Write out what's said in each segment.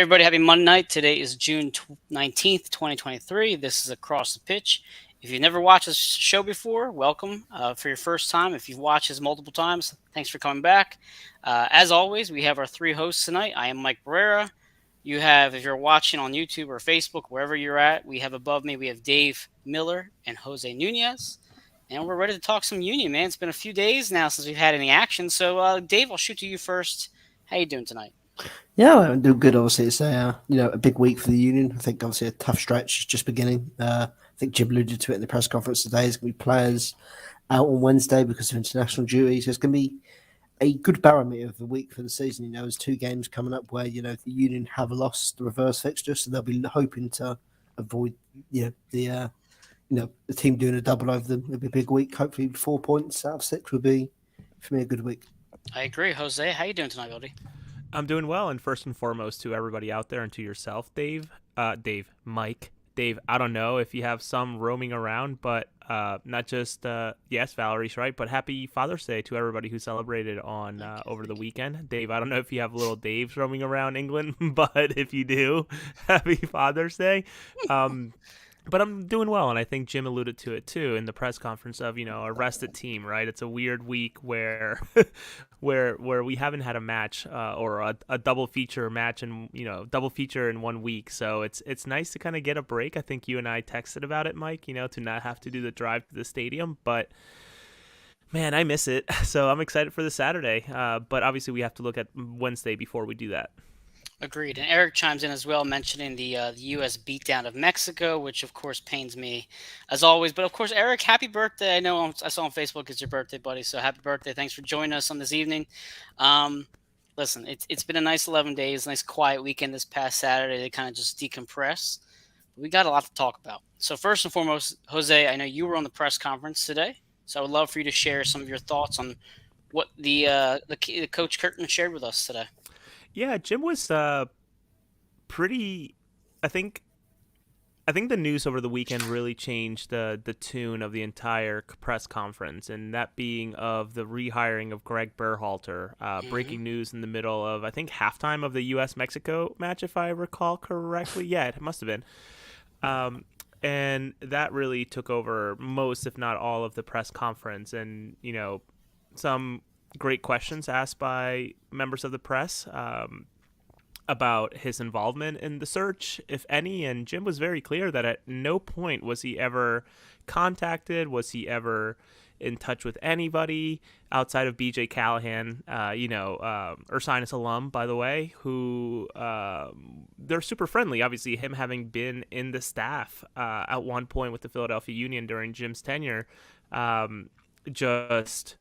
everybody. Happy Monday night. Today is June 19th, 2023. This is Across the Pitch. If you've never watched this show before, welcome. For your first time, if you've watched this multiple times, thanks for coming back. As always, we have our three hosts tonight. I am Mike Barrera. You have, if you're watching on YouTube or Facebook, wherever you're at, we have above me, we have Dave Miller and Jose Nunez. And we're ready to talk some Union, man. It's been a few days now since we've had any action. So, Dave, I'll shoot to you first. How you doing tonight? Yeah, I'm doing good. Obviously, it's a big week for the Union. I think obviously a tough stretch is just beginning. I think Jim alluded to it in the press conference today. There's going to be players out on Wednesday because of international duties. So it's going to be a good barometer of the week for the season. You know, there's two games coming up where the Union have lost the reverse fixture, so they'll be hoping to avoid the team doing a double over them. It'll be a big week. Hopefully, 4 points out of 6 will be for me a good week. I agree, Jose. How you doing tonight, buddy? I'm doing well, and first and foremost to everybody out there and to yourself, Mike. Dave, I don't know if you have some roaming around, but not just, yes, Valerie's right, but happy Father's Day to everybody who celebrated on over the weekend. Dave, I don't know if you have little Daves roaming around England, but if you do, happy Father's Day. But I'm doing well, and I think Jim alluded to it too in the press conference of a rested team, right? It's a weird week where where we haven't had a match or a double feature match and double feature in 1 week. So it's nice to kind of get a break. I think you and I texted about it, Mike. To not have to do the drive to the stadium, but man, I miss it. So I'm excited for the Saturday. But obviously we have to look at Wednesday before we do that. Agreed. And Eric chimes in as well, mentioning the U.S. beatdown of Mexico, which of course pains me as always. But of course, Eric, happy birthday! I saw on Facebook it's your birthday, buddy. So happy birthday! Thanks for joining us on this evening. Listen, it's been a nice 11 days, nice quiet weekend this past Saturday to kind of just decompress. We got a lot to talk about. So first and foremost, Jose, I know you were on the press conference today, so I would love for you to share some of your thoughts on what the Coach Curtin shared with us today. Yeah, Jim was pretty. I think the news over the weekend really changed the tune of the entire press conference, and that being of the rehiring of Greg Berhalter. Breaking news in the middle of, I think, halftime of the U.S.-Mexico match, if I recall correctly. Yeah, it must have been. And that really took over most, if not all, of the press conference, and some great questions asked by members of the press about his involvement in the search, if any, and Jim was very clear that at no point was he ever contacted, was he ever in touch with anybody outside of BJ Callahan, Ursinus alum, by the way, who they're super friendly. Obviously, him having been in the staff at one point with the Philadelphia Union during Jim's tenure, just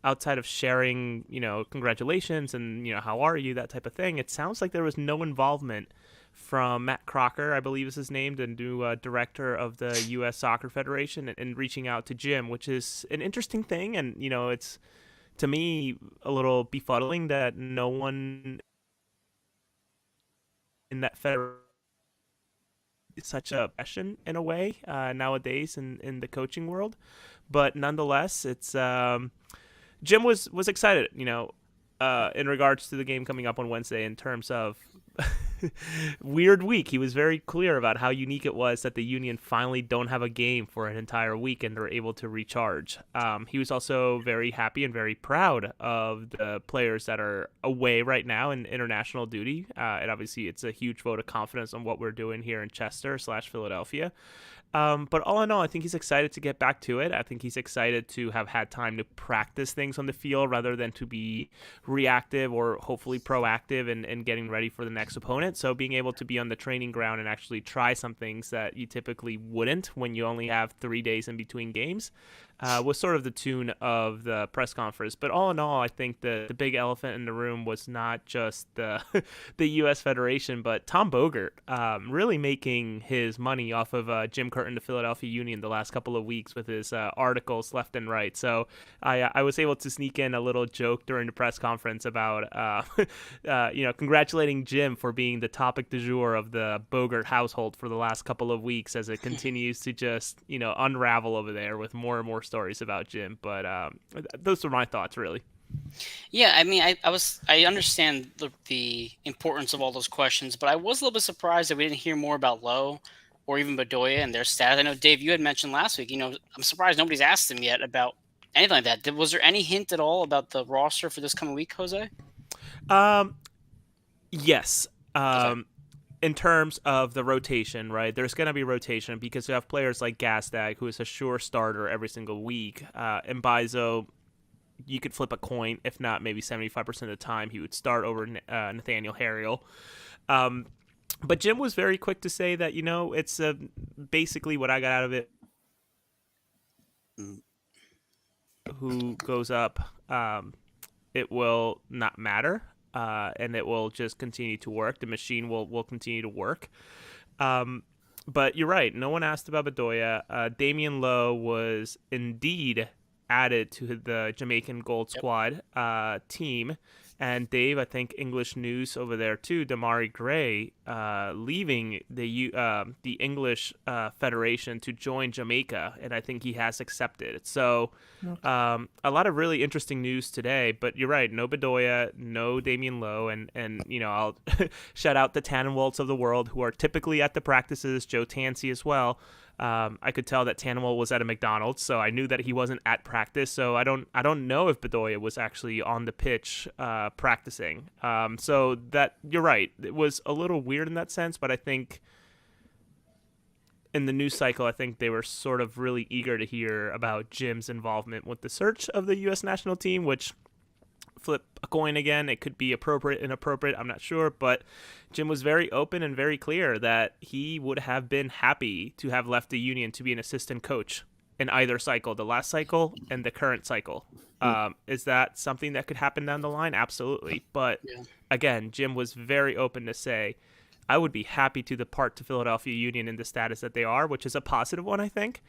outside of sharing, congratulations and, how are you, that type of thing, it sounds like there was no involvement from Matt Crocker, I believe is his name, the new director of the U.S. Soccer Federation, and reaching out to Jim, which is an interesting thing. And, it's, to me, a little befuddling that no one in that federation is such a passion in a way nowadays in the coaching world. But nonetheless, it's Jim was excited, in regards to the game coming up on Wednesday in terms of weird week. He was very clear about how unique it was that the Union finally don't have a game for an entire week and they're able to recharge. He was also very happy and very proud of the players that are away right now in international duty. And obviously it's a huge vote of confidence on what we're doing here in Chester/Philadelphia. But all in all, I think he's excited to get back to it. I think he's excited to have had time to practice things on the field rather than to be reactive or hopefully proactive and getting ready for the next opponent. So being able to be on the training ground and actually try some things that you typically wouldn't when you only have 3 days in between games was sort of the tune of the press conference. But all in all, I think the big elephant in the room was not just the U.S. Federation, but Tom Bogert really making his money off of Jim Curtin, the Philadelphia Union, the last couple of weeks with his articles left and right. So I was able to sneak in a little joke during the press conference about, congratulating Jim for being the topic du jour of the Bogert household for the last couple of weeks as it continues to just, unravel over there with more and more stories about Jim. But those are my thoughts, really. Yeah, I mean, I understand the importance of all those questions, but I was a little bit surprised that we didn't hear more about Lowe or even Bedoya and their status. I know Dave, you had mentioned last week. I'm surprised nobody's asked him yet about anything like that. Was there any hint at all about the roster for this coming week, Jose? Um, yes. Okay. In terms of the rotation, right? There's going to be rotation because you have players like Gastag, who is a sure starter every single week. And Bizo, you could flip a coin. If not, maybe 75% of the time, he would start over Nathaniel Harriel. Um, but Jim was very quick to say that, it's basically what I got out of it. Who goes up, it will not matter. And it will just continue to work. The machine will continue to work. Um, but you're right. No one asked about Bedoya. Damian Lowe was indeed added to the Jamaican Gold Yep. Squad team. And Dave, I think English news over there too. Damari Gray leaving the English Federation to join Jamaica, and I think he has accepted. So a lot of really interesting news today. But you're right, no Bedoya, no Damian Lowe, and I'll shout out the Tannenwalds of the world who are typically at the practices. Joe Tansey as well. I could tell that Tannenwald was at a McDonald's, so I knew that he wasn't at practice. So I don't know if Bedoya was actually on the pitch practicing. So that you're right, it was a little weird in that sense, but I think in the news cycle, I think they were sort of really eager to hear about Jim's involvement with the search of the U.S. national team, which flip a coin again. It could be appropriate, inappropriate. I'm not sure, but Jim was very open and very clear that he would have been happy to have left the union to be an assistant coach in either cycle, the last cycle and the current cycle. Is that something that could happen down the line? Absolutely. But Yeah. again, Jim was very open to say, I would be happy to depart to Philadelphia Union in the status that they are, which is a positive one, I think,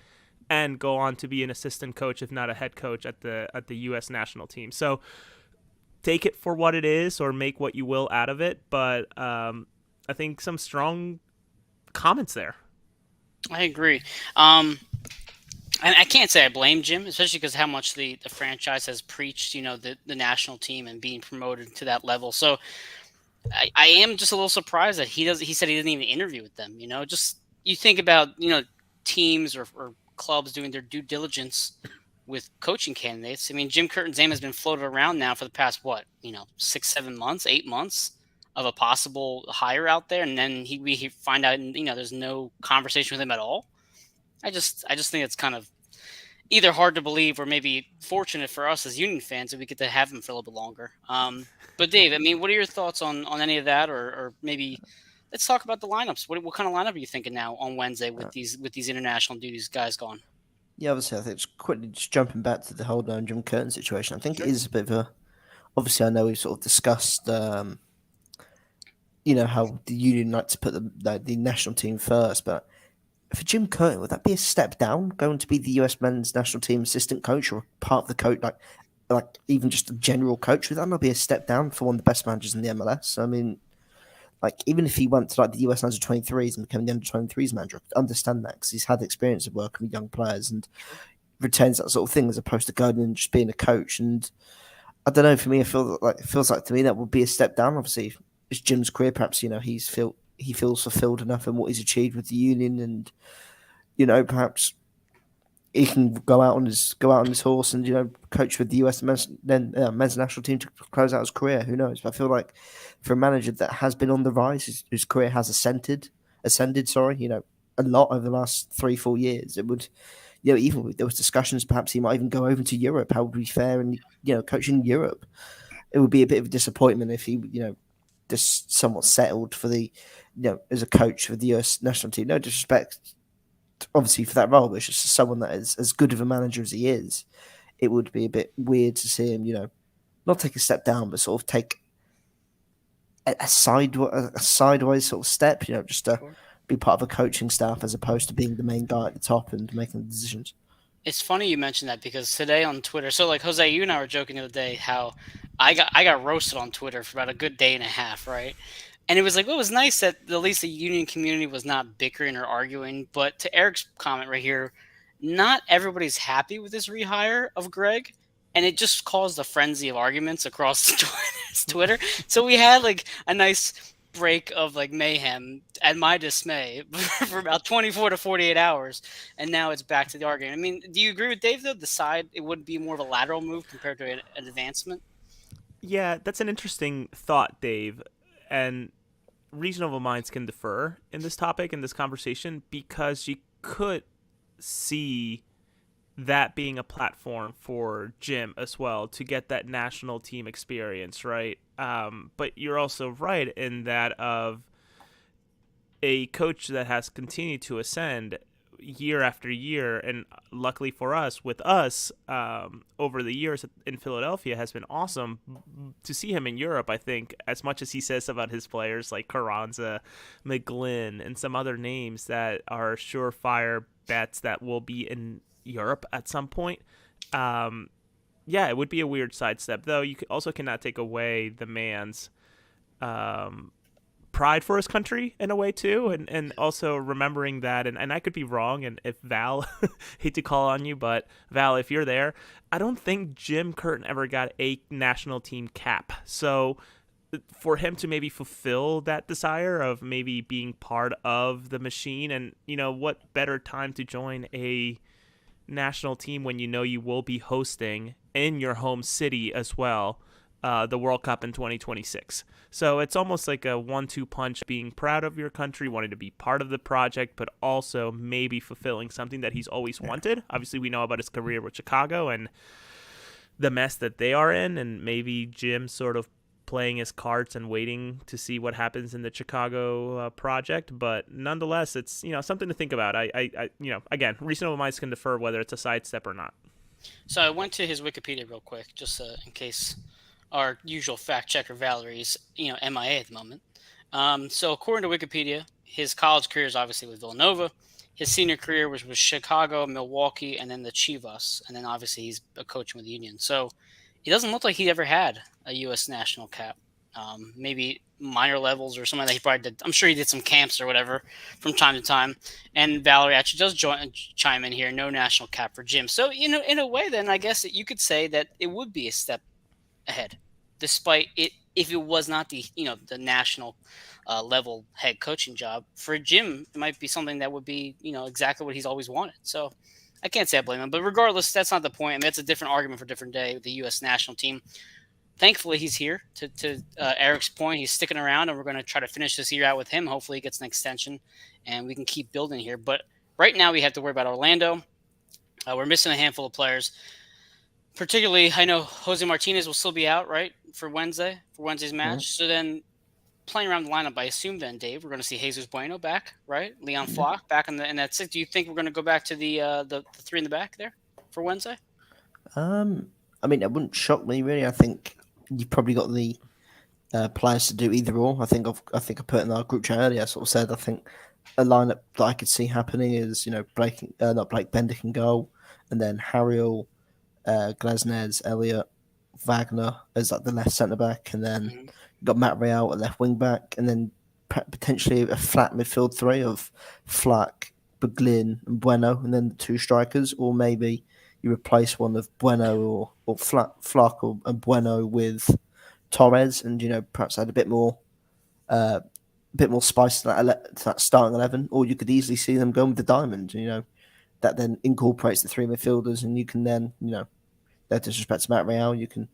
and go on to be an assistant coach, if not a head coach at the U.S. national team. So take it for what it is or make what you will out of it. But I think some strong comments there. I agree. And I can't say I blame Jim, especially because how much the franchise has preached, the national team and being promoted to that level. So I am just a little surprised that he said he didn't even interview with them. Just you think about, teams or clubs doing their due diligence with coaching candidates. I mean, Jim Curtin's name has been floated around now for the past, 6, 7 months, 8 months of a possible hire out there. And then we find out, there's no conversation with him at all. I just think it's kind of either hard to believe or maybe fortunate for us as Union fans that we get to have him for a little bit longer. But Dave, I mean, what are your thoughts on any of that, or maybe let's talk about the lineups. What kind of lineup are you thinking now on Wednesday with these international duties guys gone? Yeah, obviously, I think just jumping back to the whole Jim Curtin situation. I think Sure. it is a bit of a. Obviously, I know we've sort of discussed, how the union like to put the national team first, but for Jim Curtin, would that be a step down, going to be the US men's national team assistant coach or part of the coach, like even just a general coach? Would that not be a step down for one of the best managers in the MLS? I mean, like even if he went to the US under 23s and became the under 23s manager, I could understand that because he's had experience of working with young players and retains that sort of thing as opposed to going and just being a coach. And I don't know. For me, it feels like to me that would be a step down. Obviously, it's Jim's career. Perhaps he feels fulfilled enough in what he's achieved with the union, and perhaps he can go out on his horse and coach with the US men's national team to close out his career. Who knows? But I feel like for a manager that has been on the rise, whose career has ascended. Sorry, a lot over the last 3-4 years, it would. Even there was discussions, perhaps he might even go over to Europe. How would we fare and coach in Europe? It would be a bit of a disappointment if he, just somewhat settled for the, as a coach for the US national team. No disrespect, obviously, for that role, but it's just someone that is as good of a manager as he is. It would be a bit weird to see him, not take a step down, but sort of take a sideways sort of step, just to be part of a coaching staff as opposed to being the main guy at the top and making the decisions. It's funny you mentioned that because today on Twitter, so like Jose, you and I were joking the other day how I got roasted on Twitter for about a good day and a half, right? And it was like, well, it was nice that at least the union community was not bickering or arguing. But to Eric's comment right here, not everybody's happy with this rehire of Greg. and it just caused a frenzy of arguments across Twitter. So we had like a nice break of like mayhem at my dismay for about 24 to 48 hours, and now it's back to the argument. I mean, do you agree with Dave though? The side it would be more of a lateral move compared to an advancement. Yeah, that's an interesting thought, Dave. And reasonable minds can differ in this topic, in this conversation, because you could see that being a platform for Jim as well to get that national team experience, right? But you're also right in that of a coach that has continued to ascend year after year, and luckily for us, with us over the years in Philadelphia, has been awesome to see him in Europe. I think as much as he says about his players like Carranza, McGlynn, and some other names that are surefire bets that will be in Europe at some point. Yeah, it would be a weird sidestep, though. You also cannot take away the man's um, pride for his country in a way too, and also remembering that, and I could be wrong, and if Val, hate to call on you, but Val, if you're there, I don't think Jim Curtin ever got a national team cap. So for him to maybe fulfill that desire of maybe being part of the machine, and what better time to join a national team when you will be hosting in your home city as well the World Cup in 2026. So it's almost like a 1-2 punch, being proud of your country, wanting to be part of the project, but also maybe fulfilling something that he's always wanted. Obviously, we know about his career with Chicago and the mess that they are in, and maybe Jim sort of playing his cards and waiting to see what happens in the Chicago project. But nonetheless, it's something to think about. Again, reasonable minds can defer whether it's a sidestep or not. So I went to his Wikipedia real quick, just in case our usual fact checker Valerie's MIA at the moment. So according to Wikipedia, his college career is obviously with Villanova. His senior career was with Chicago, Milwaukee, and then the Chivas, and then obviously he's a coaching with the Union. So it doesn't look like he ever had a U.S. national cap. Maybe minor levels or something that he probably did. I'm sure he did some camps or whatever from time to time. And Valerie actually does chime in here. No national cap for Jim. So in a way, then I guess that you could say that it would be a step ahead, despite it if it was not the national level head coaching job for Jim. It might be something that would be exactly what he's always wanted. So I can't say I blame him, but regardless, that's not the point. I mean, that's a different argument for a different day with the U.S. national team. Thankfully, he's here. To Eric's point, he's sticking around, and we're going to try to finish this year out with him. Hopefully, he gets an extension, and we can keep building here. But right now, we have to worry about Orlando. We're missing a handful of players. Particularly, I know Jose Martinez will still be out, right, for Wednesday's match. Mhm. So then playing around the lineup, I assume then, Dave, we're going to see Jesus Bueno back, right? Leon Flock back in that six. Do you think we're going to go back to the three in the back there for Wednesday? I mean, it wouldn't shock me really. I think you've probably got the players to do either or. I think I put in our group chat earlier. I sort of said I think a lineup that I could see happening is not Blake Bendick in goal, and then Harriel, Glesnes, Elliott, Wagner as like the left centre back, and then Mm-hmm. you've got Matt Real at left wing back, and then potentially a flat midfield three of Flack, Beglin, and Bueno, and then the two strikers, or maybe you replace one of Bueno or Flack or and Bueno with Torres, and perhaps add uh, a bit more spice to that starting 11, or you could easily see them going with the diamond. That then incorporates the three midfielders, and you can then no disrespect to Matt Real, you can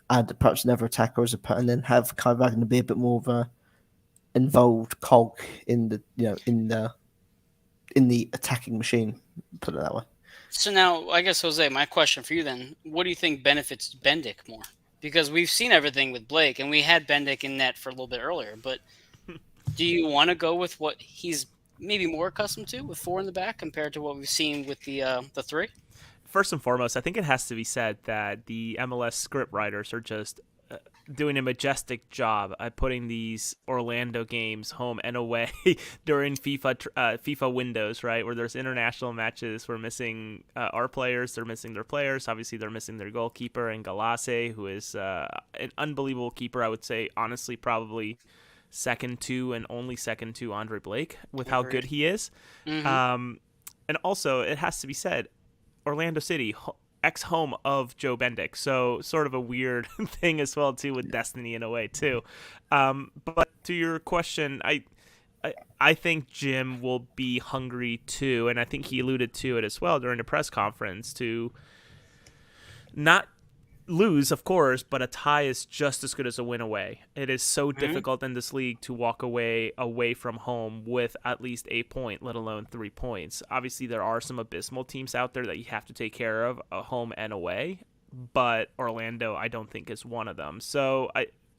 add perhaps another attacker and then have Kai Wagner be a bit more of a involved cog in the in the attacking machine. Put it that way. So now, I guess, Jose, my question for you then, what do you think benefits Bendick more? Because we've seen everything with Blake, and we had Bendick in net for a little bit earlier, but do you want to go with what he's maybe more accustomed to with four in the back compared to what we've seen with the three? First and foremost, I think it has to be said that the MLS script writers are just doing a majestic job at putting these Orlando games home and away during FIFA windows, right? Where there's international matches. We're missing our players. They're missing their players. Obviously, they're missing their goalkeeper, and Galase, who is an unbelievable keeper. I would say, honestly, probably second to and only second to Andre Blake with how good he is. Mm-hmm. And also, it has to be said, Orlando City, ex-home of Joe Bendick, so sort of a weird thing as well too with destiny in a way too. But to your question, I think Jim will be hungry too, and I think he alluded to it as well during the press conference, to not lose, of course, but a tie is just as good as a win away. It is so difficult in this league to walk away from home with at least a point, let alone 3 points. Obviously, there are some abysmal teams out there that you have to take care of, home and away, but Orlando, I don't think, is one of them. So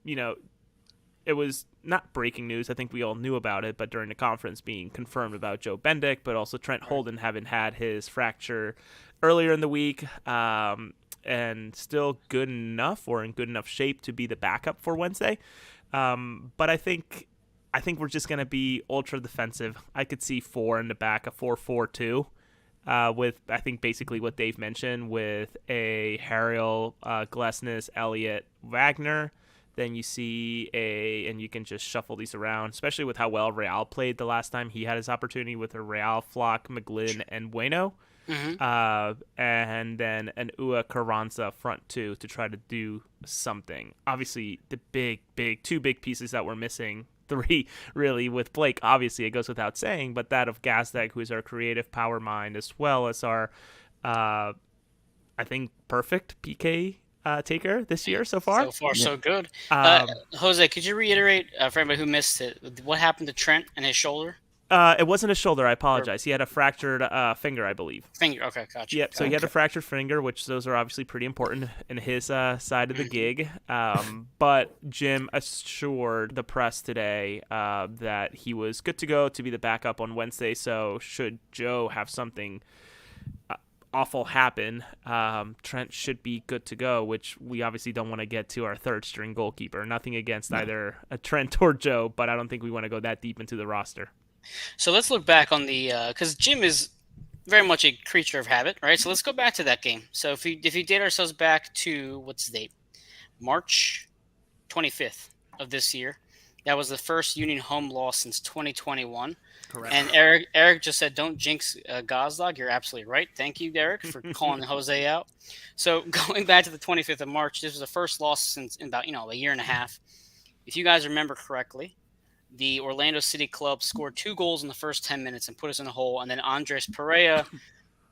it was not breaking news. I think we all knew about it, but during the conference being confirmed about Joe Bendick, but also Trent Holden having had his fracture earlier in the week, and still good enough or in good enough shape to be the backup for Wednesday. But I think we're just going to be ultra defensive. I could see 4 in the back, a 4-4-2, with I think basically what Dave mentioned, with a Harriel, Glesnes, Elliott, Wagner. Then you see and you can just shuffle these around, especially with how well Real played the last time he had his opportunity with a Real, Flock, McGlynn, and Bueno. And then an Ua Carranza front two to try to do something. Obviously, the two big pieces that we're missing, 3 really, with Blake, obviously it goes without saying, but that of Gazdag, who is our creative power mind, as well as our, I think, perfect PK taker this year so far. So far, so good. Jose, could you reiterate, for anybody who missed it, what happened to Trent and his shoulder? It wasn't a shoulder. I apologize. He had a fractured finger, I believe. Finger. Okay, gotcha. Yep. So he had a fractured finger, which those are obviously pretty important in his side of the gig. But Jim assured the press today that he was good to go to be the backup on Wednesday. So should Joe have something awful happen, Trent should be good to go, which we obviously don't want to get to our third string goalkeeper. Nothing against either Trent or Joe, but I don't think we want to go that deep into the roster. So let's look back on the because Jim is very much a creature of habit, right? So let's go back to that game. So if you date ourselves back to what's the date, March 25th of this year, that was the first Union home loss since 2021. Correct. And Eric just said, "Don't jinx Gazdag." You're absolutely right. Thank you, Derek, for calling Jose out. So going back to the 25th of March, this was the first loss since in about a year and a half. If you guys remember correctly, the Orlando City Club scored 2 goals in the first 10 minutes and put us in a hole. And then Andres Pereira,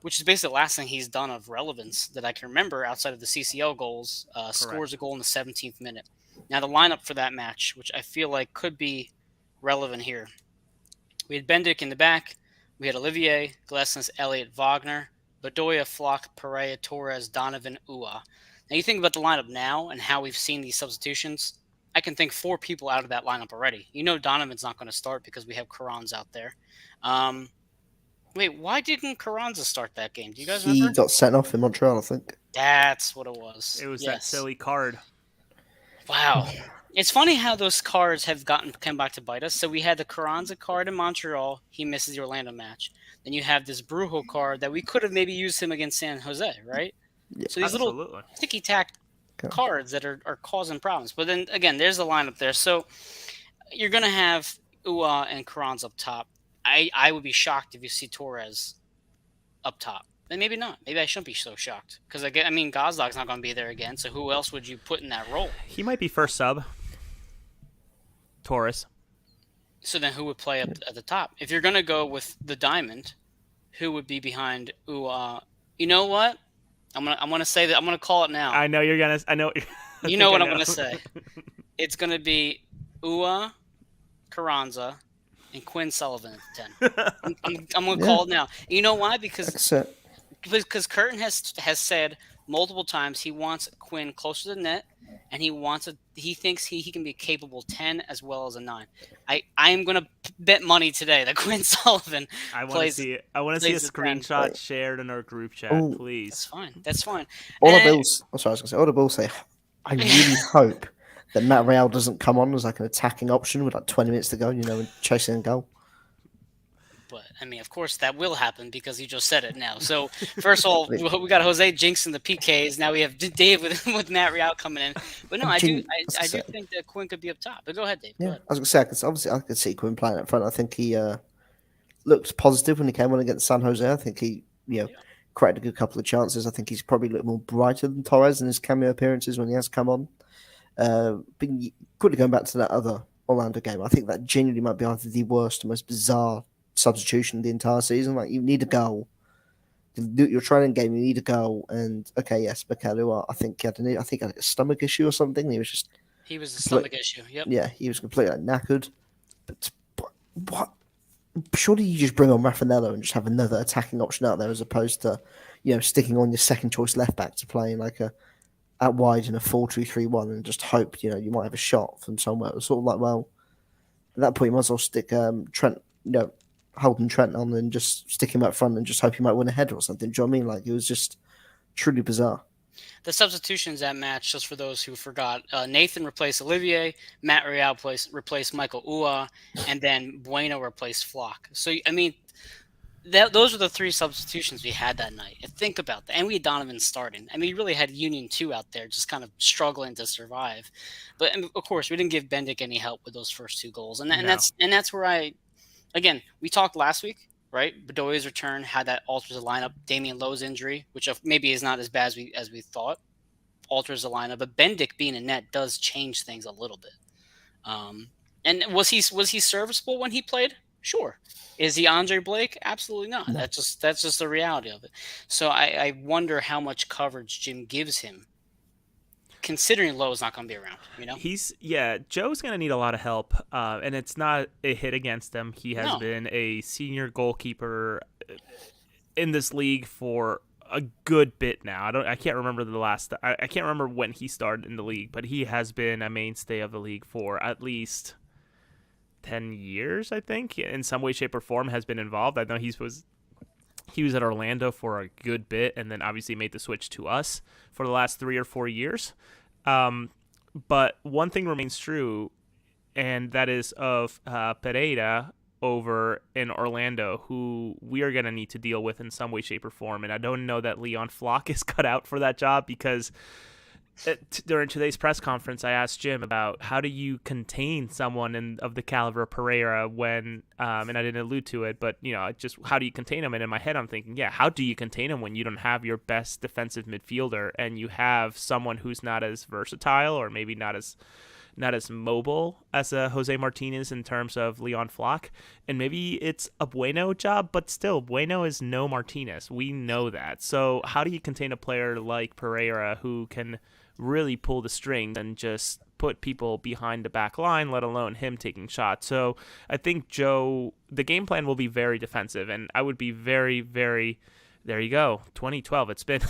which is basically the last thing he's done of relevance that I can remember outside of the CCL goals, scores a goal in the 17th minute. Now, the lineup for that match, which I feel like could be relevant here. We had Bendick in the back. We had Olivier, Glesnes, Elliott, Wagner, Bedoya, Flock, Pereira, Torres, Donovan, Ua. Now, you think about the lineup now and how we've seen these substitutions. I can think 4 people out of that lineup already. Donovan's not going to start because we have Carranza out there. Wait, why didn't Carranza start that game? Do you guys remember? He got sent off in Montreal, I think. That's what it was. It was that silly card. Wow. It's funny how those cards have come back to bite us. So we had the Carranza card in Montreal. He misses the Orlando match. Then you have this Brujo card that we could have maybe used him against San Jose, right? Yeah, so these little ticky-tack cards that are causing problems. But then, again, there's the lineup there. So you're going to have Ua and Carranza up top. I would be shocked if you see Torres up top. And maybe not. Maybe I shouldn't be so shocked. Because, Gazdag's not going to be there again. So who else would you put in that role? He might be first sub. Torres. So then who would play up at the top? If you're going to go with the diamond, who would be behind Ua? You know what? I'm gonna say that. I'm gonna call it now. I know you're gonna. I know. You know what I'm gonna say. It's gonna be Ua, Carranza, and Quinn Sullivan at the 10. I'm gonna call it now. You know why? Because Curtin has said multiple times he wants Quinn closer to the net, and he thinks he can be a capable 10 as well as a 9. I am gonna bet money today that Quinn Sullivan plays. I want to see a screenshot shared in our group chat, please. That's fine. All the Bills say, I really hope that Matt Real doesn't come on as like an attacking option with like 20 minutes to go, and chasing a goal. But, of course, that will happen because you just said it now. So, first of all, we got Jose jinxing the PKs. Now we have Dave with Matt Real coming in. But no, I do think that Quinn could be up top. But go ahead, Dave. Yeah, I was going to say, I could see Quinn playing up front. I think he looked positive when he came on against San Jose. I think he created a good couple of chances. I think he's probably a little more brighter than Torres in his cameo appearances when he has come on. But quickly going back to that other Orlando game, I think that genuinely might be either the worst, most bizarre substitution of the entire season. Like, you need a goal. Your training game, you need a goal. And, okay, yes, Bakalu, I think he had a stomach issue or something. He was a complete, stomach issue. Yep. yeah, he was completely knackered. But what? Surely you just bring on Raffanello and just have another attacking option out there as opposed to, sticking on your second choice left back to playing like out wide in a 4-2-3-1 and just hope, you might have a shot from somewhere. It was sort of like, well, at that point you might as well stick Trent, Holden Trent on and just stick him up front and just hope he might win a header or something. Do you know what I mean? Like, it was just truly bizarre. The substitutions that match, just for those who forgot, Nathan replaced Olivier, Matt Real replaced Michael Ua, and then Bueno replaced Flock. So, I mean, those are the three substitutions we had that night. And think about that. And we had Donovan starting. I mean, we really had Union 2 out there just kind of struggling to survive. But, of course, we didn't give Bendik any help with those first two goals. And that's where we talked last week, right? Bedoya's return had that alters the lineup. Damian Lowe's injury, which maybe is not as bad as we thought, alters the lineup. But Bendik being in net does change things a little bit. And was he serviceable when he played? Sure. Is he Andre Blake? Absolutely not. No. That's just the reality of it. So I wonder how much coverage Jim gives him, considering Lowe's not going to be around. Joe's going to need a lot of help, and it's not a hit against him. He has been a senior goalkeeper in this league for a good bit now. I can't remember I can't remember when he started in the league, but he has been a mainstay of the league for at least 10 years, I think, in some way, shape, or form has been involved. I know he was at Orlando for a good bit, and then obviously made the switch to us for the last 3 or 4 years. But one thing remains true, and that is of Pereira over in Orlando, who we are going to need to deal with in some way, shape, or form. And I don't know that Leon Flock is cut out for that job, because during today's press conference, I asked Jim about how do you contain someone of the caliber of Pereira when, and I didn't allude to it, but just how do you contain him? And in my head, I'm thinking, how do you contain him when you don't have your best defensive midfielder and you have someone who's not as versatile or maybe not as mobile as a Jose Martinez in terms of Leon Flock? And maybe it's a Bueno job, but still, Bueno is no Martinez. We know that. So how do you contain a player like Pereira who can really pull the strings and just put people behind the back line, let alone him taking shots? So I think the game plan will be very defensive, and I would be very, very, there you go, 2012. It's been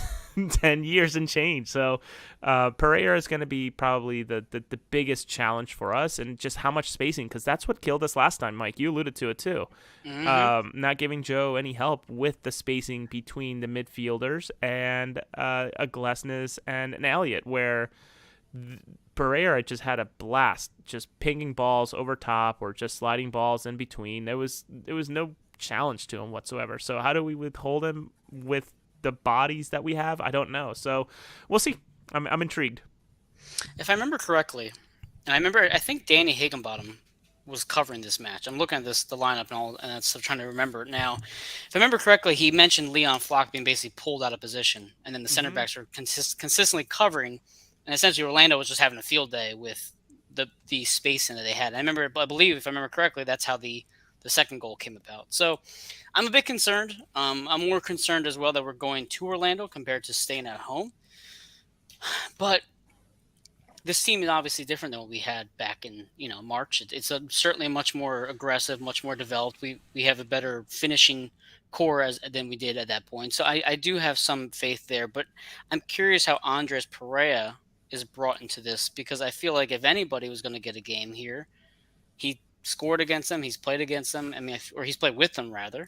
10 years and change. So Pereira is going to be probably the biggest challenge for us, and just how much spacing, because that's what killed us last time, Mike. You alluded to it too. Mm-hmm. Not giving Joe any help with the spacing between the midfielders and a Glesnes and an Elliott, where Pereira just had a blast, just pinging balls over top or just sliding balls in between. There was no challenge to him whatsoever. So how do we withhold him with the bodies that we have? I don't know. So we'll see. I'm intrigued. If I remember correctly, and I think Danny Higginbottom was covering this match. I'm looking at the lineup and I'm trying to remember it now. If I remember correctly, he mentioned Leon Flock being basically pulled out of position, and then the center backs were consistently covering, and essentially Orlando was just having a field day with the spacing that they had. And I believe, if I remember correctly, that's how the second goal came about. So I'm a bit concerned. I'm more concerned as well that we're going to Orlando compared to staying at home. But this team is obviously different than what we had back in March. It's certainly much more aggressive, much more developed. We have a better finishing core than we did at that point. So I do have some faith there. But I'm curious how Andres Pereira is brought into this, because I feel like if anybody was going to get a game here, he scored against them. He's played against them. I mean, or he's played with them rather.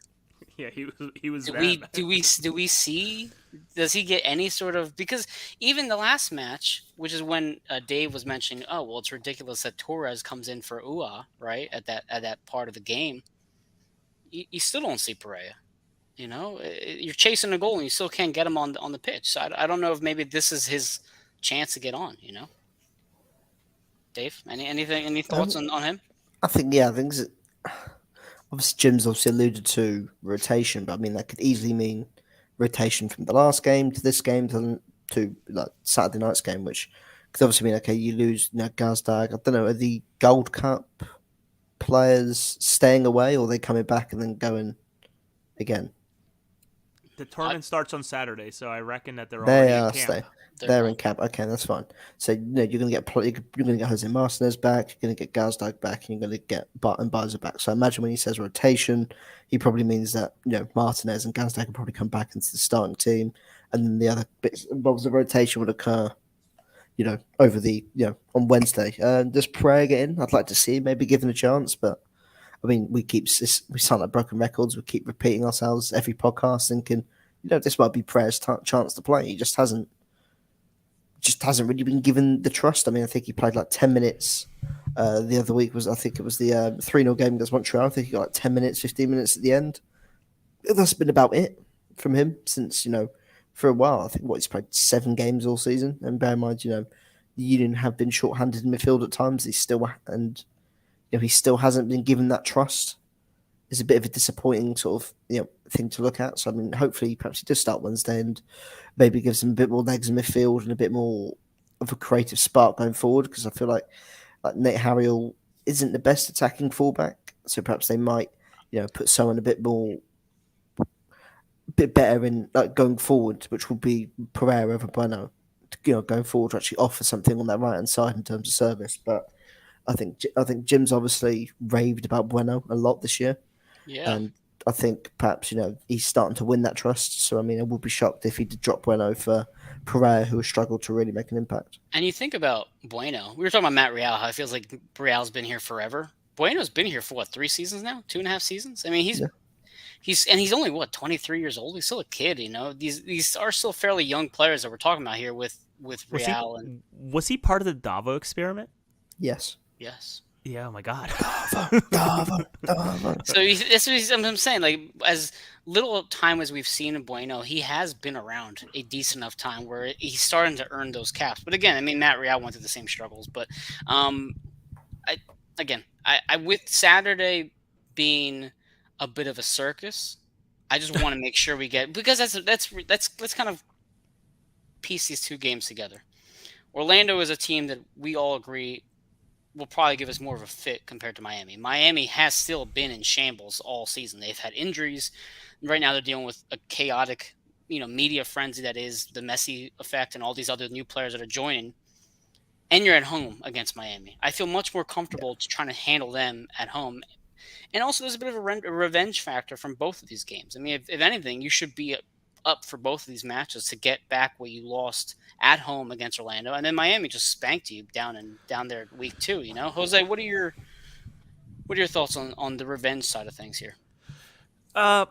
Yeah, he was. Do we see? Does he get any sort of? Because even the last match, which is when Dave was mentioning, oh well, it's ridiculous that Torres comes in for Ua, right, at that part of the game. You still don't see Pereira. You're chasing a goal and you still can't get him on the pitch. So I don't know if maybe this is his chance to get on. Dave, any thoughts on him? I think obviously Jim's obviously alluded to rotation, but I mean that could easily mean rotation from the last game to this game to like Saturday night's game, which could obviously mean okay, you lose Gazdag. I don't know, are the Gold Cup players staying away or are they coming back and then going again? The tournament starts on Saturday, so I reckon that they're They already at are camp. they're in camp. Okay, that's fine. So you're going to get Jose Martinez back. You're going to get Gazdag back, and you're going to get Barton Bizer back. So I imagine when he says rotation, he probably means that Martinez and Gazdag can probably come back into the starting team, and then the other bits and bobs of rotation would occur. Over the on Wednesday. Does Pereira get in? I'd like to see him maybe given a chance, but I mean, we sound like broken records. We keep repeating ourselves every podcast, thinking, this might be Pereira's chance to play. He just hasn't really been given the trust. I mean, I think he played like 10 minutes. The other week I think it was the 3-0 game against Montreal. I think he got like 10 minutes, 15 minutes at the end. That's been about it from him since, for a while. I think he's played 7 games all season. And bear in mind, the Union have been short-handed in midfield at times. He still hasn't been given that trust. It's a bit of a disappointing sort of thing to look at. So I mean, hopefully, perhaps he does start Wednesday and maybe gives him a bit more legs in midfield and a bit more of a creative spark going forward. Because I feel like Nate Harriel isn't the best attacking fullback, so perhaps they might put someone a bit better in going forward, which will be Pereira over Bueno. Going forward to actually offer something on that right hand side in terms of service, but. I think Jim's obviously raved about Bueno a lot this year. Yeah. And I think perhaps, he's starting to win that trust. So, I mean, I would be shocked if he did drop Bueno for Pereira, who has struggled to really make an impact. And you think about Bueno. We were talking about Matt Real, how it feels like Real's been here forever. Bueno's been here for 3 seasons now? 2.5 seasons? I mean, he's only 23 years old. He's still a kid, These are still fairly young players that we're talking about here with Real. Was he part of the Davo experiment? Yes. Yes. Yeah. Oh my God. Davo. So that's what I'm saying. Like, as little time as we've seen in Bueno, he has been around a decent enough time where he's starting to earn those caps. But again, I mean, Matt Real went through the same struggles. But I with Saturday being a bit of a circus, I just want to make sure we get, because let's kind of piece these 2 games together. Orlando is a team that we all agree will probably give us more of a fit compared to Miami. Miami has still been in shambles all season. They've had injuries. Right now they're dealing with a chaotic, media frenzy that is the Messi effect and all these other new players that are joining. And you're at home against Miami. I feel much more comfortable trying to handle them at home. And also there's a bit of a revenge factor from both of these games. I mean, if anything, you should be up for both of these matches to get back what you lost at home against Orlando, and then Miami just spanked you down there week 2. Jose, what are your thoughts on the revenge side of things here? I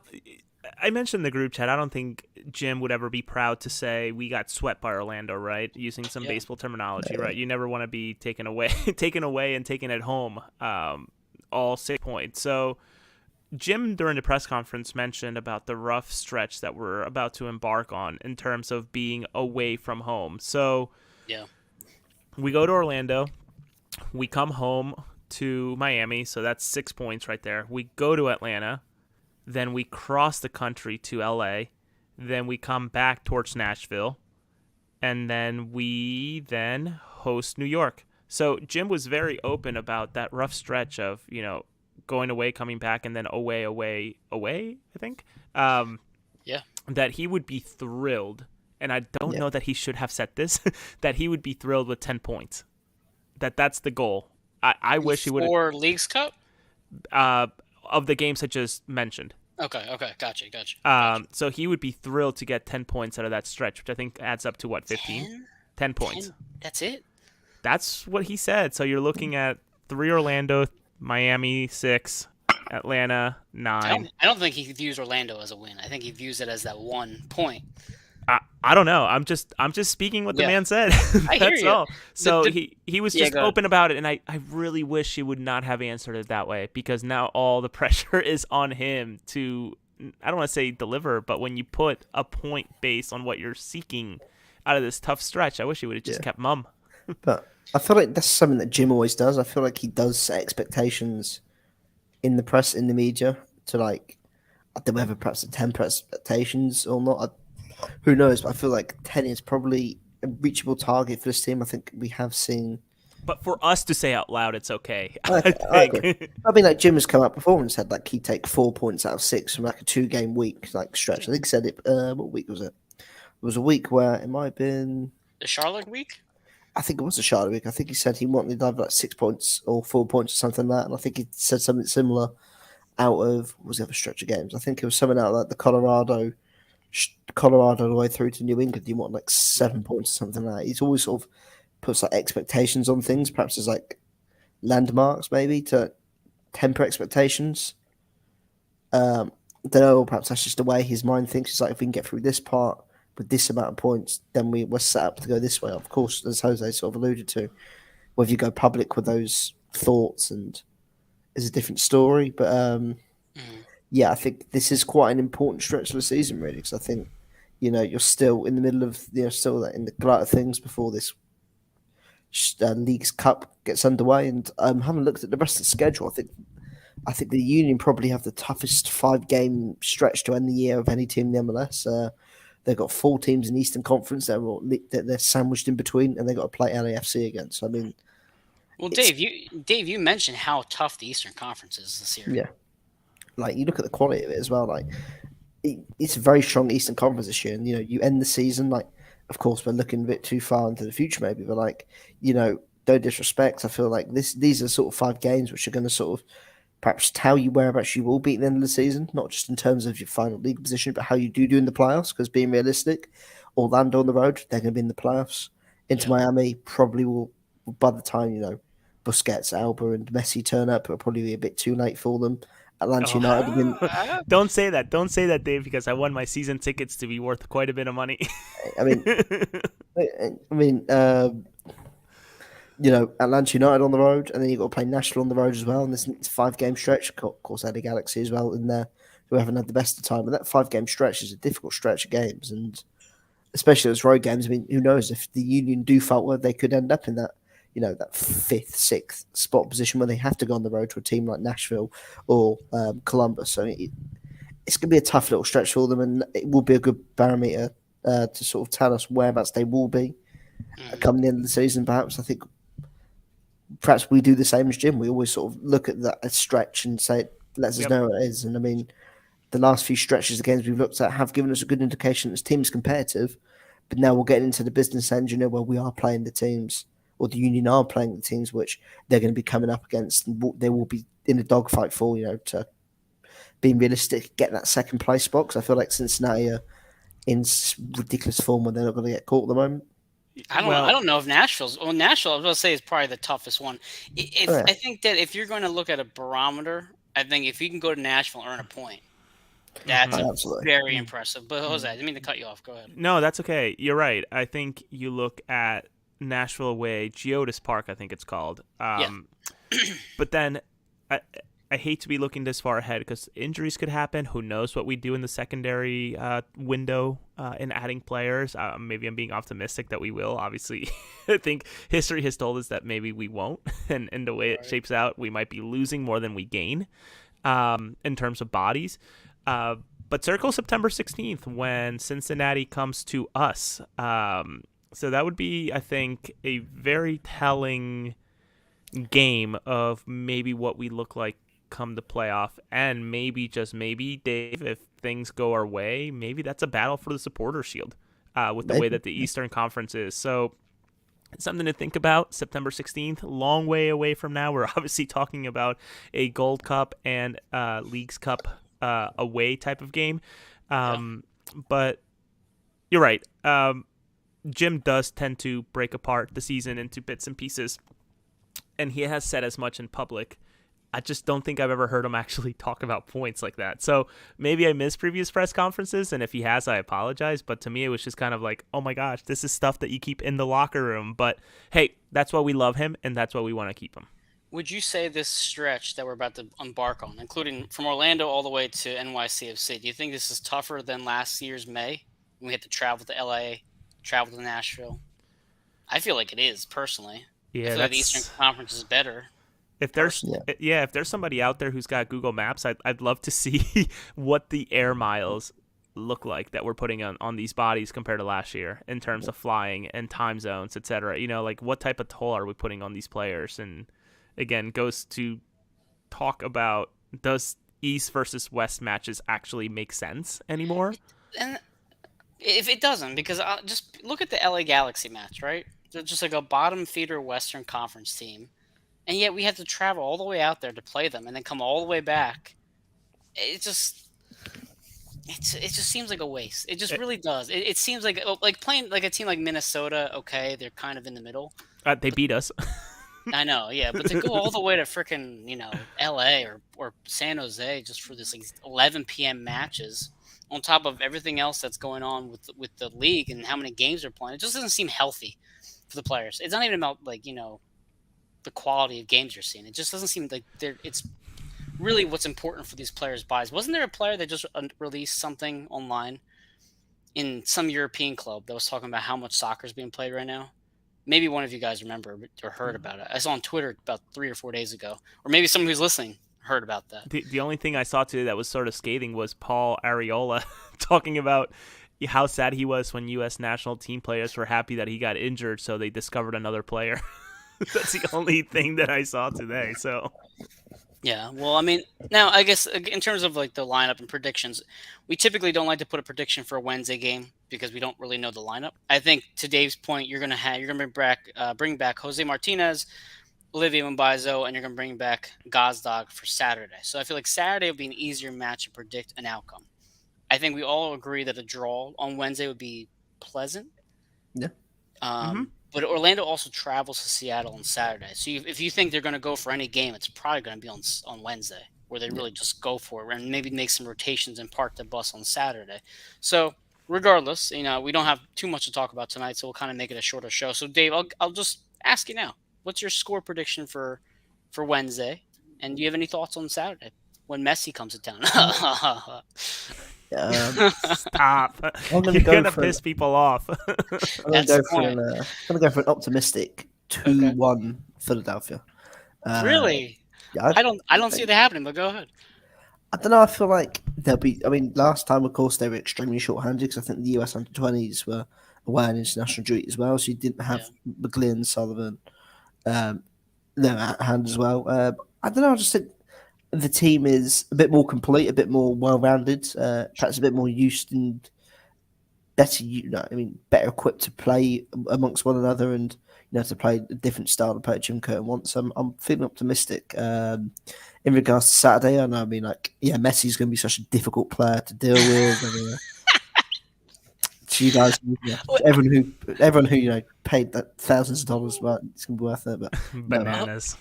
mentioned in the group chat, I don't think Jim would ever be proud to say we got swept by Orlando, right? Using some baseball terminology, right? You never want to be taken away and taken at home, all 6 points. So Jim, during the press conference, mentioned about the rough stretch that we're about to embark on in terms of being away from home. So we go to Orlando, we come home to Miami, so that's 6 points right there. We go to Atlanta, then we cross the country to LA, then we come back towards Nashville, and then we host New York. So Jim was very open about that rough stretch of, going away, coming back, and then away, I think. That he would be thrilled, and I don't know that he should have said this, that he would be thrilled with 10 points. That's the goal. I wish he would have. For Leagues Cup? Of the games I just mentioned. Okay, gotcha. So he would be thrilled to get 10 points out of that stretch, which I think adds up to 15? 10 points. 10? That's it? That's what he said. So you're looking at 3 Orlando, Miami 6, Atlanta 9. I don't think he views Orlando as a win. I think he views it as that 1 point. I don't know. I'm just speaking what the man said. I hear you. All. So he was just open about it, and I really wish he would not have answered it that way, because now all the pressure is on him to, I don't want to say deliver, but when you put a point based on what you're seeking out of this tough stretch, I wish he would have just kept mum. But I feel like that's something that Jim always does. I feel like he does set expectations in the press, in the media, to don't know whether perhaps a 10 expectations or not. Who knows? But I feel like 10 is probably a reachable target for this team. I think we have seen. But for us to say out loud, it's okay. I I agree. think. I mean, like Jim has come out before and said like he'd take 4 points out of 6 from like a 2 game week like stretch. I think he said it. What week was it? It was a week where it might have been. The Charlotte week. I think it was a Charlotte week. I think he said he wanted either like 6 points or 4 points or something like that. And I think he said something similar out of what was the other stretch of games. I think it was something out of like the Colorado all the way through to New England. He wanted like 7 points or something like that. He's always sort of puts like expectations on things, perhaps as like landmarks maybe to temper expectations. I don't know, perhaps that's just the way his mind thinks. It's like if we can get through this part with this amount of points, then we're set up to go this way. Of course, as Jose sort of alluded to, whether you go public with those thoughts and is a different story. But yeah, I think this is quite an important stretch of the season, really, because I think you're still in the middle of still in the glut of things before this League's Cup gets underway, and haven't looked at the rest of the schedule. I think the Union probably have the toughest 5 game stretch to end the year of any team in the MLS. They've got 4 teams in the Eastern Conference that they're sandwiched in between, and they've got to play LAFC again. So I mean, well, Dave, you mentioned how tough the Eastern Conference is this year. Yeah, like you look at the quality of it as well. Like it's a very strong Eastern Conference this year, and you end the season like. Of course, we're looking a bit too far into the future, maybe, but like don't disrespect. I feel like these are sort of 5 games which are going to sort of perhaps tell you whereabouts you will be at the end of the season, not just in terms of your final league position, but how you do in the playoffs. Because being realistic, Orlando on the road, they're going to be in the playoffs. Into Miami, probably will by the time Busquets, Alba, and Messi turn up, it'll probably be a bit too late for them. Atlanta United have been. Don't say that. Don't say that, Dave, because I won my season tickets to be worth quite a bit of money. I mean, Atlanta United on the road, and then you've got to play Nashville on the road as well. And this 5 game stretch, of course, LA Galaxy as well in there, who haven't had the best of time. But that 5 game stretch is a difficult stretch of games, and especially those road games. I mean, who knows if the Union do falter, they could end up in that that 5th, 6th spot position where they have to go on the road to a team like Nashville or Columbus. So it's going to be a tough little stretch for them, and it will be a good barometer to sort of tell us whereabouts they will be come the end of the season. Perhaps I think perhaps we do the same as Jim. We always sort of look at that stretch and say it lets us know what it is. And I mean, the last few stretches of games we've looked at have given us a good indication that this team is competitive. But now we're getting into the business end, where we are playing the teams, or the Union are playing the teams which they're going to be coming up against, and they will be in a dogfight for, to being realistic, get that second place spot. Because I feel like Cincinnati are in ridiculous form when they're not going to get caught at the moment. I don't know if Nashville, I was going to say, is probably the toughest one. I think that if you're going to look at a barometer, I think if you can go to Nashville and earn a point, that's very impressive. But Jose, I didn't mean to cut you off. Go ahead. No, that's okay. You're right. I think you look at Nashville away, Geodis Park, I think it's called. But then I hate to be looking this far ahead because injuries could happen. Who knows what we do in the secondary window in adding players. Maybe I'm being optimistic that we will. Obviously, I think history has told us that maybe we won't. And the way it shapes out, we might be losing more than we gain in terms of bodies. But circle September 16th when Cincinnati comes to us. So that would be, I think, a very telling game of maybe what we look like come the playoff, and maybe, just maybe, Dave, if things go our way, maybe that's a battle for the supporter shield with the way that the Eastern Conference is. So it's something to think about. September 16th, long way away from now. We're obviously talking about a Gold Cup and Leagues Cup away type of game. But you're right. Jim does tend to break apart the season into bits and pieces, and he has said as much in public. I just don't think I've ever heard him actually talk about points like that. So maybe I missed previous press conferences, and if he has, I apologize. But to me, it was just kind of like, oh my gosh, this is stuff that you keep in the locker room. But hey, that's why we love him, and that's why we want to keep him. Would you say this stretch that we're about to embark on, including from Orlando all the way to NYCFC, do you think this is tougher than last year's May when we had to travel to LA, travel to Nashville? I feel like it is, personally. Yeah, I feel like the Eastern Conference is better. If there's personally. yeah, if there's somebody out there who's got Google Maps, I'd love to see what the air miles look like that we're putting on these bodies compared to last year in terms of flying and time zones, etc. Like what type of toll are we putting on these players? And again, goes to talk about, does East versus West matches actually make sense anymore? And if it doesn't, because just look at the LA Galaxy match, right? They're just like a bottom feeder Western Conference team, and yet we had to travel all the way out there to play them, and then come all the way back. It just it just seems like a waste. It just really does. It seems like playing like a team like Minnesota. Okay, they're kind of in the middle. They beat us. I know, yeah, but to go all the way to freaking L.A. or San Jose just for this like 11 p.m. matches, on top of everything else that's going on with the league and how many games they're playing, it just doesn't seem healthy for the players. It's not even about the quality of games you're seeing. It just doesn't seem like it's really what's important for these players' bodies. Wasn't there a player that just released something online in some European club that was talking about how much soccer is being played right now? Maybe one of you guys remember or heard about it. I saw on Twitter about 3 or 4 days ago, or maybe someone who's listening heard about that. The only thing I saw today that was sort of scathing was Paul Arriola talking about how sad he was when U.S. national team players were happy that he got injured, so they discovered another player. That's the only thing that I saw today. So Yeah, well, I mean, now I guess in terms of like the lineup and predictions, we typically don't like to put a prediction for a Wednesday game because we don't really know the lineup. I think to Dave's point, you're gonna bring back Jose Martinez, Olivier Mbaizo, and you're gonna bring back Gazdag for Saturday. So I feel like Saturday will be an easier match to predict an outcome. I think we all agree that a draw on Wednesday would be pleasant. Yeah. But Orlando also travels to Seattle on Saturday. So if you think they're going to go for any game, it's probably going to be on Wednesday, where they really just go for it and maybe make some rotations and park the bus on Saturday. So regardless, we don't have too much to talk about tonight, so we'll kind of make it a shorter show. So Dave, I'll just ask you now, what's your score prediction for Wednesday? And do you have any thoughts on Saturday when Messi comes to town? stop. I'm You're gonna piss people off. I'm going to go for an optimistic 2-1 Philadelphia. Really? Yeah, I don't see that happening, but go ahead. I don't know. I feel like they'll be. I mean, last time, of course, they were extremely short-handed because I think the US under-20s were away on international duty as well, so you didn't have McGlynn, Sullivan, at hand as well. I don't know. I just think the team is a bit more complete, a bit more well-rounded, perhaps a bit more used and better. Better equipped to play amongst one another and to play a different style of play Jim Curtin wants. I'm feeling optimistic. In regards to Saturday, I know. Messi's going to be such a difficult player to deal with. To you guys, everyone who paid that thousands of dollars, but it's going to be worth it. But bananas.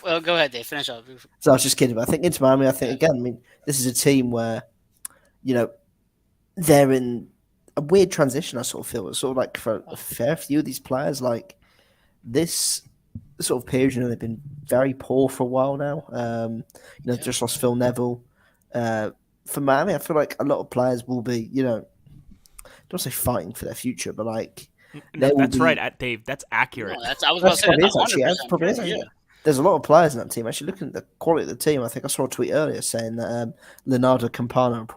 Well, go ahead, Dave. Finish up. So I was just kidding. But I think Inter Miami. This is a team where, they're in a weird transition. I sort of feel it's sort of like for a fair few of these players, like this sort of period. They've been very poor for a while now. Just lost Phil Neville. For Miami, I feel like a lot of players will be, don't say fighting for their future, but that's right, Dave. That's accurate. No, I was about to say that's probably is. There's a lot of players in that team. Actually, looking at the quality of the team, I think I saw a tweet earlier saying that Leonardo Campana would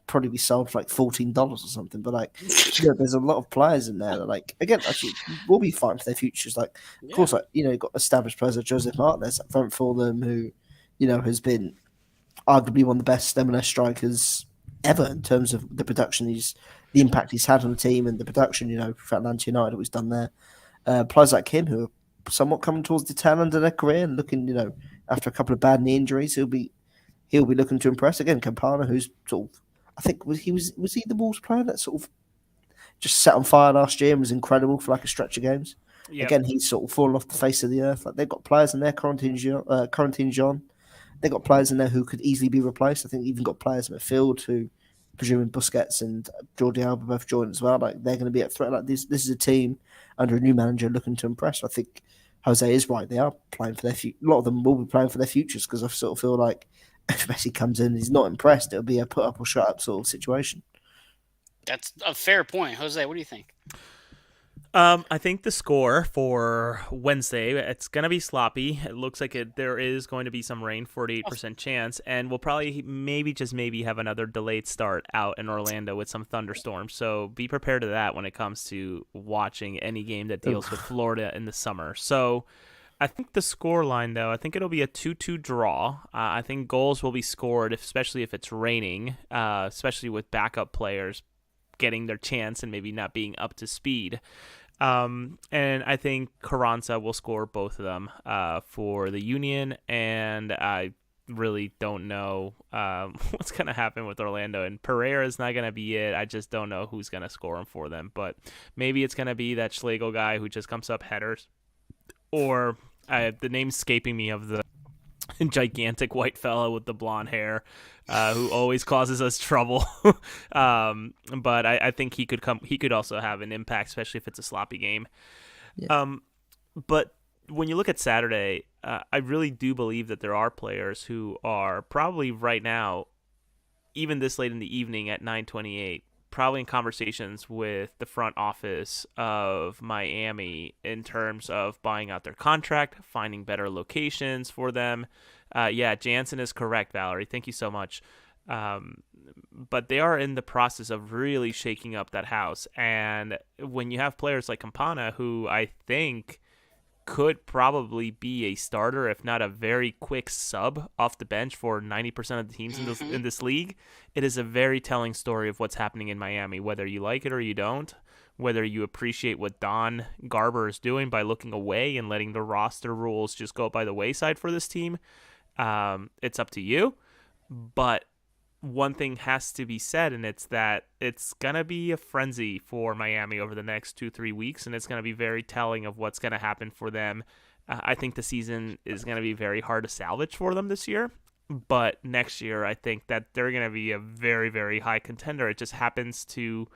probably be sold for like $14 or something. But there's a lot of players in there that again, actually will be fighting for their futures. Of course, you've got established players like Joseph Martinez up front for them, who has been arguably one of the best MLS strikers ever in terms of the production the impact he's had on the team and the production. For Atlanta United, what he's done there. Players like him who are somewhat coming towards the tail end of their career and looking, after a couple of bad knee injuries, he'll be looking to impress again. Campana, who's sort of, I think was he the Wolves player that sort of just set on fire last year and was incredible for a stretch of games. Yep. Again, he's sort of fallen off the face of the earth. They've got players in there, Quarantine John. They've got players in there who could easily be replaced. I think they've even got players in midfield who, presuming Busquets and Jordi Alba both join as well, they're going to be at threat. This is a team under a new manager looking to impress. I think Jose is right. They are playing for their future. A lot of them will be playing for their futures because I sort of feel like if Messi comes in and he's not impressed, it'll be a put up or shut up sort of situation. That's a fair point. Jose, what do you think? I think the score for Wednesday, it's gonna be sloppy. It looks like there is going to be some rain, 48% chance, and we'll probably maybe have another delayed start out in Orlando with some thunderstorms. So be prepared to that when it comes to watching any game that deals with Florida in the summer. So I think the score line, though, I think it'll be a 2-2 draw. I think goals will be scored, especially if it's raining, especially with backup players getting their chance and maybe not being up to speed. And I think Carranza will score both of them for the Union, and I really don't know what's going to happen with Orlando. And Pereira's not going to be it. I just don't know who's going to score them for them. But maybe it's going to be that Schlegel guy who just comes up headers, or the name's escaping me of the gigantic white fella with the blonde hair who always causes us trouble. But I think he could also have an impact, especially if it's a sloppy game. Yeah. But when you look at Saturday, I really do believe that there are players who are probably right now, even this late in the evening at 9:28, probably in conversations with the front office of Miami in terms of buying out their contract, finding better locations for them. Yeah, Jansen is correct, Valerie. Thank you so much. But they are in the process of really shaking up that house. And when you have players like Campana, who I think could probably be a starter, if not a very quick sub off the bench for 90% of the teams in this league, it is a very telling story of what's happening in Miami, whether you like it or you don't, whether you appreciate what Don Garber is doing by looking away and letting the roster rules just go by the wayside for this team. It's up to you. But one thing has to be said, and it's that it's going to be a frenzy for Miami over the next 2-3 weeks, and it's going to be very telling of what's going to happen for them. I think the season is going to be very hard to salvage for them this year, but next year I think that they're going to be a very, very high contender. It just happens to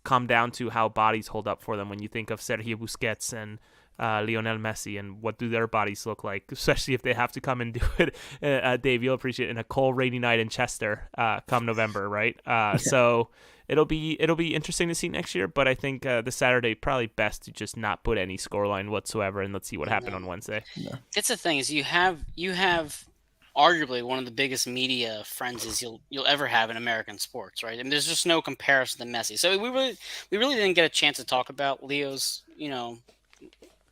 come down to how bodies hold up for them when you think of Sergio Busquets and Lionel Messi, and what do their bodies look like, especially if they have to come and do it, Dave, you'll appreciate it, in a cold, rainy night in Chester come November, right? So it'll be interesting to see next year, but I think the Saturday probably best to just not put any scoreline whatsoever, and let's see what happened on Wednesday. It's the thing is you have arguably one of the biggest media frenzies you'll ever have in American sports, right? And there's just no comparison to Messi. So we really didn't get a chance to talk about Leo's,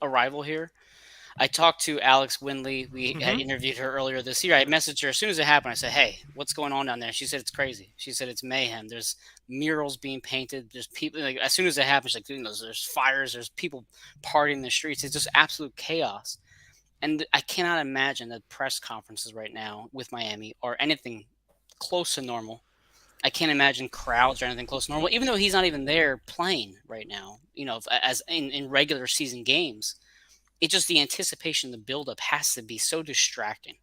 arrival here. I talked to Alex Windley. We had interviewed her earlier this year. I messaged her as soon as it happened. I said, "Hey, what's going on down there?" She said, "It's crazy." She said, "It's mayhem. There's murals being painted. There's people." Like, as soon as it happened, she's like, "There's fires. There's people partying in the streets. It's just absolute chaos." And I cannot imagine that press conferences right now with Miami are anything close to normal. I can't imagine crowds or anything close to normal, even though he's not even there playing right now, as in regular season games. It's just the anticipation, the buildup has to be so distracting.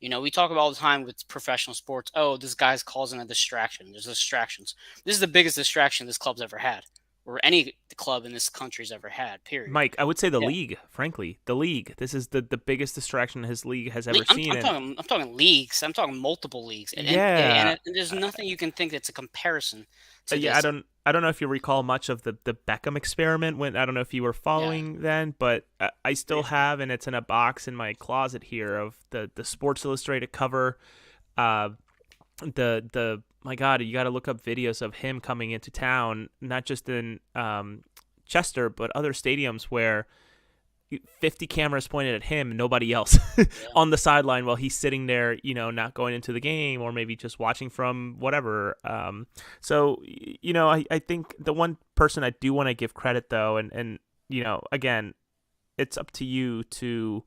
We talk about all the time with professional sports, oh, this guy's causing a distraction. There's distractions. This is the biggest distraction this club's ever had, or any club in this country's ever had, period. Mike, I would say the league, frankly. The league. This is the biggest distraction his league has ever seen. I'm talking leagues. I'm talking multiple leagues. And there's nothing you can think that's a comparison to this. I don't know if you recall much of the Beckham experiment. I don't know if you were following then, but I still have, and it's in a box in my closet here, of the Sports Illustrated cover. My God, you got to look up videos of him coming into town, not just in Chester, but other stadiums where 50 cameras pointed at him and nobody else on the sideline while he's sitting there, not going into the game, or maybe just watching from whatever. So, I think the one person I do want to give credit, though, and again, it's up to you to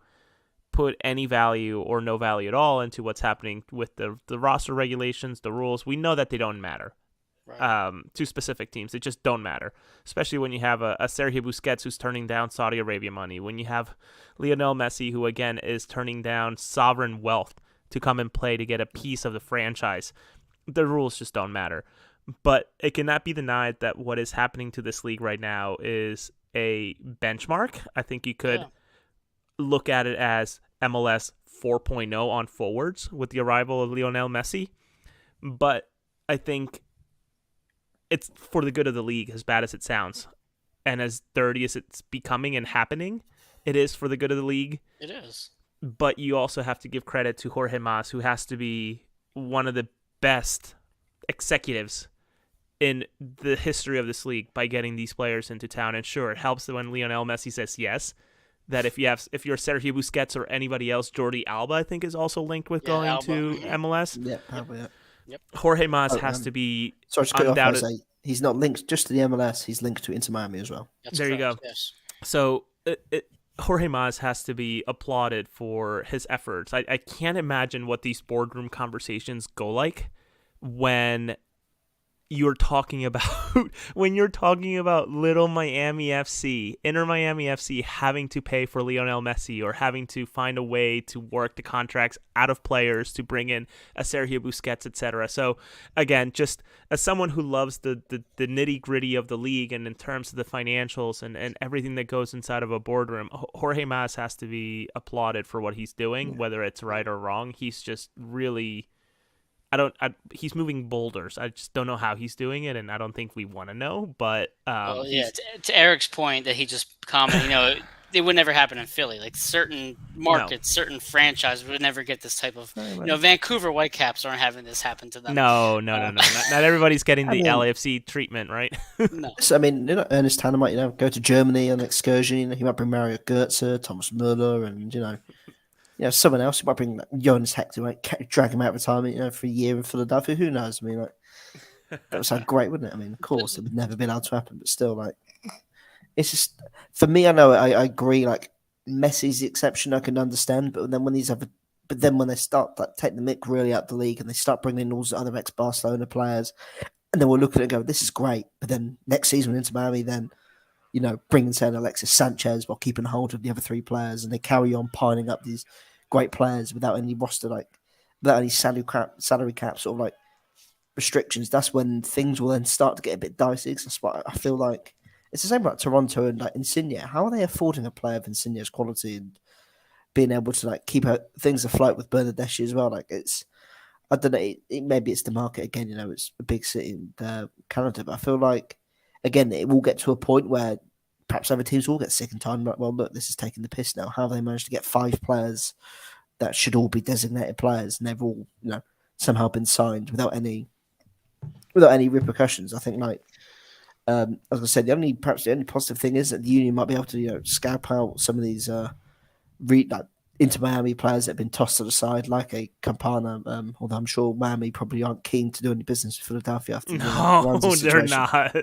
put any value or no value at all into what's happening with the roster regulations, the rules. We know that they don't matter to specific teams. They just don't matter, especially when you have a Sergio Busquets who's turning down Saudi Arabia money, when you have Lionel Messi, who again is turning down sovereign wealth to come and play to get a piece of the franchise. The rules just don't matter. But it cannot be denied that what is happening to this league right now is a benchmark. I think you could look at it as MLS 4.0 on forwards with the arrival of Lionel Messi. But I think it's for the good of the league, as bad as it sounds. and as dirty as it's becoming and happening, it is for the good of the league. It is. But you also have to give credit to Jorge Mas, who has to be one of the best executives in the history of this league by getting these players into town. And sure, it helps when Lionel Messi says yes. That if you're Sergio Busquets or anybody else, Jordi Alba, I think, is also linked with going Alba. to MLS. Yeah, probably. Yeah. Yep. Jorge Mas has to be Sorry to cut off, undoubted. Jose. He's not linked just to the MLS. He's linked to Inter Miami as well. That's there correct, you go. Yes. So Jorge Mas has to be applauded for his efforts. I can't imagine what these boardroom conversations go like when you're talking about little Miami FC, Inter Miami FC having to pay for Lionel Messi or having to find a way to work the contracts out of players to bring in a Sergio Busquets, etc. So again, just as someone who loves the nitty gritty of the league and in terms of the financials and everything that goes inside of a boardroom, Jorge Mas has to be applauded for what he's doing, whether it's right or wrong. He's just really... he's moving boulders. I just don't know how he's doing it, and I don't think we want to know. But to Eric's point that he just commented, it would never happen in Philly. Like certain markets, certain franchises would never get this type of. Vancouver Whitecaps aren't having this happen to them. No. Not everybody's getting the LAFC treatment, right? No. So, I mean, Ernest Tanner might, go to Germany on an excursion. He might bring Mario Götze, Thomas Müller, and someone else. He might bring Jonas Hector, might drag him out of retirement, for a year in Philadelphia. Who knows? I mean, that would sound great, wouldn't it? I mean, of course, it would never been able to happen, but still, it's just for me. I know I agree. Messi's the exception, I can understand, but then when when they start take the mick really out the league and they start bringing in all the other ex-Barcelona players, and then we'll look at it and go, "This is great," but then next season into Miami, then. Bringing in Alexis Sanchez while keeping hold of the other three players, and they carry on piling up these great players without any roster, without any salary cap sort of restrictions. That's when things will then start to get a bit dicey. That's why I feel like it's the same about Toronto and Insigne. How are they affording a player of Insigne's quality and being able to keep things afloat with Bernardeschi as well? I don't know. Maybe it's the market again. It's a big city in Canada, but I feel like again it will get to a point where perhaps other teams will get sick and tired. Well, look, this is taking the piss now. How have they managed to get 5 players that should all be designated players, and they've all, somehow been signed without any repercussions? I think, as I said, the only positive thing is that the union might be able to, scalp out some of these Inter Miami players that have been tossed to the side, like a Campana. Although I'm sure Miami probably aren't keen to do any business with Philadelphia after they're not.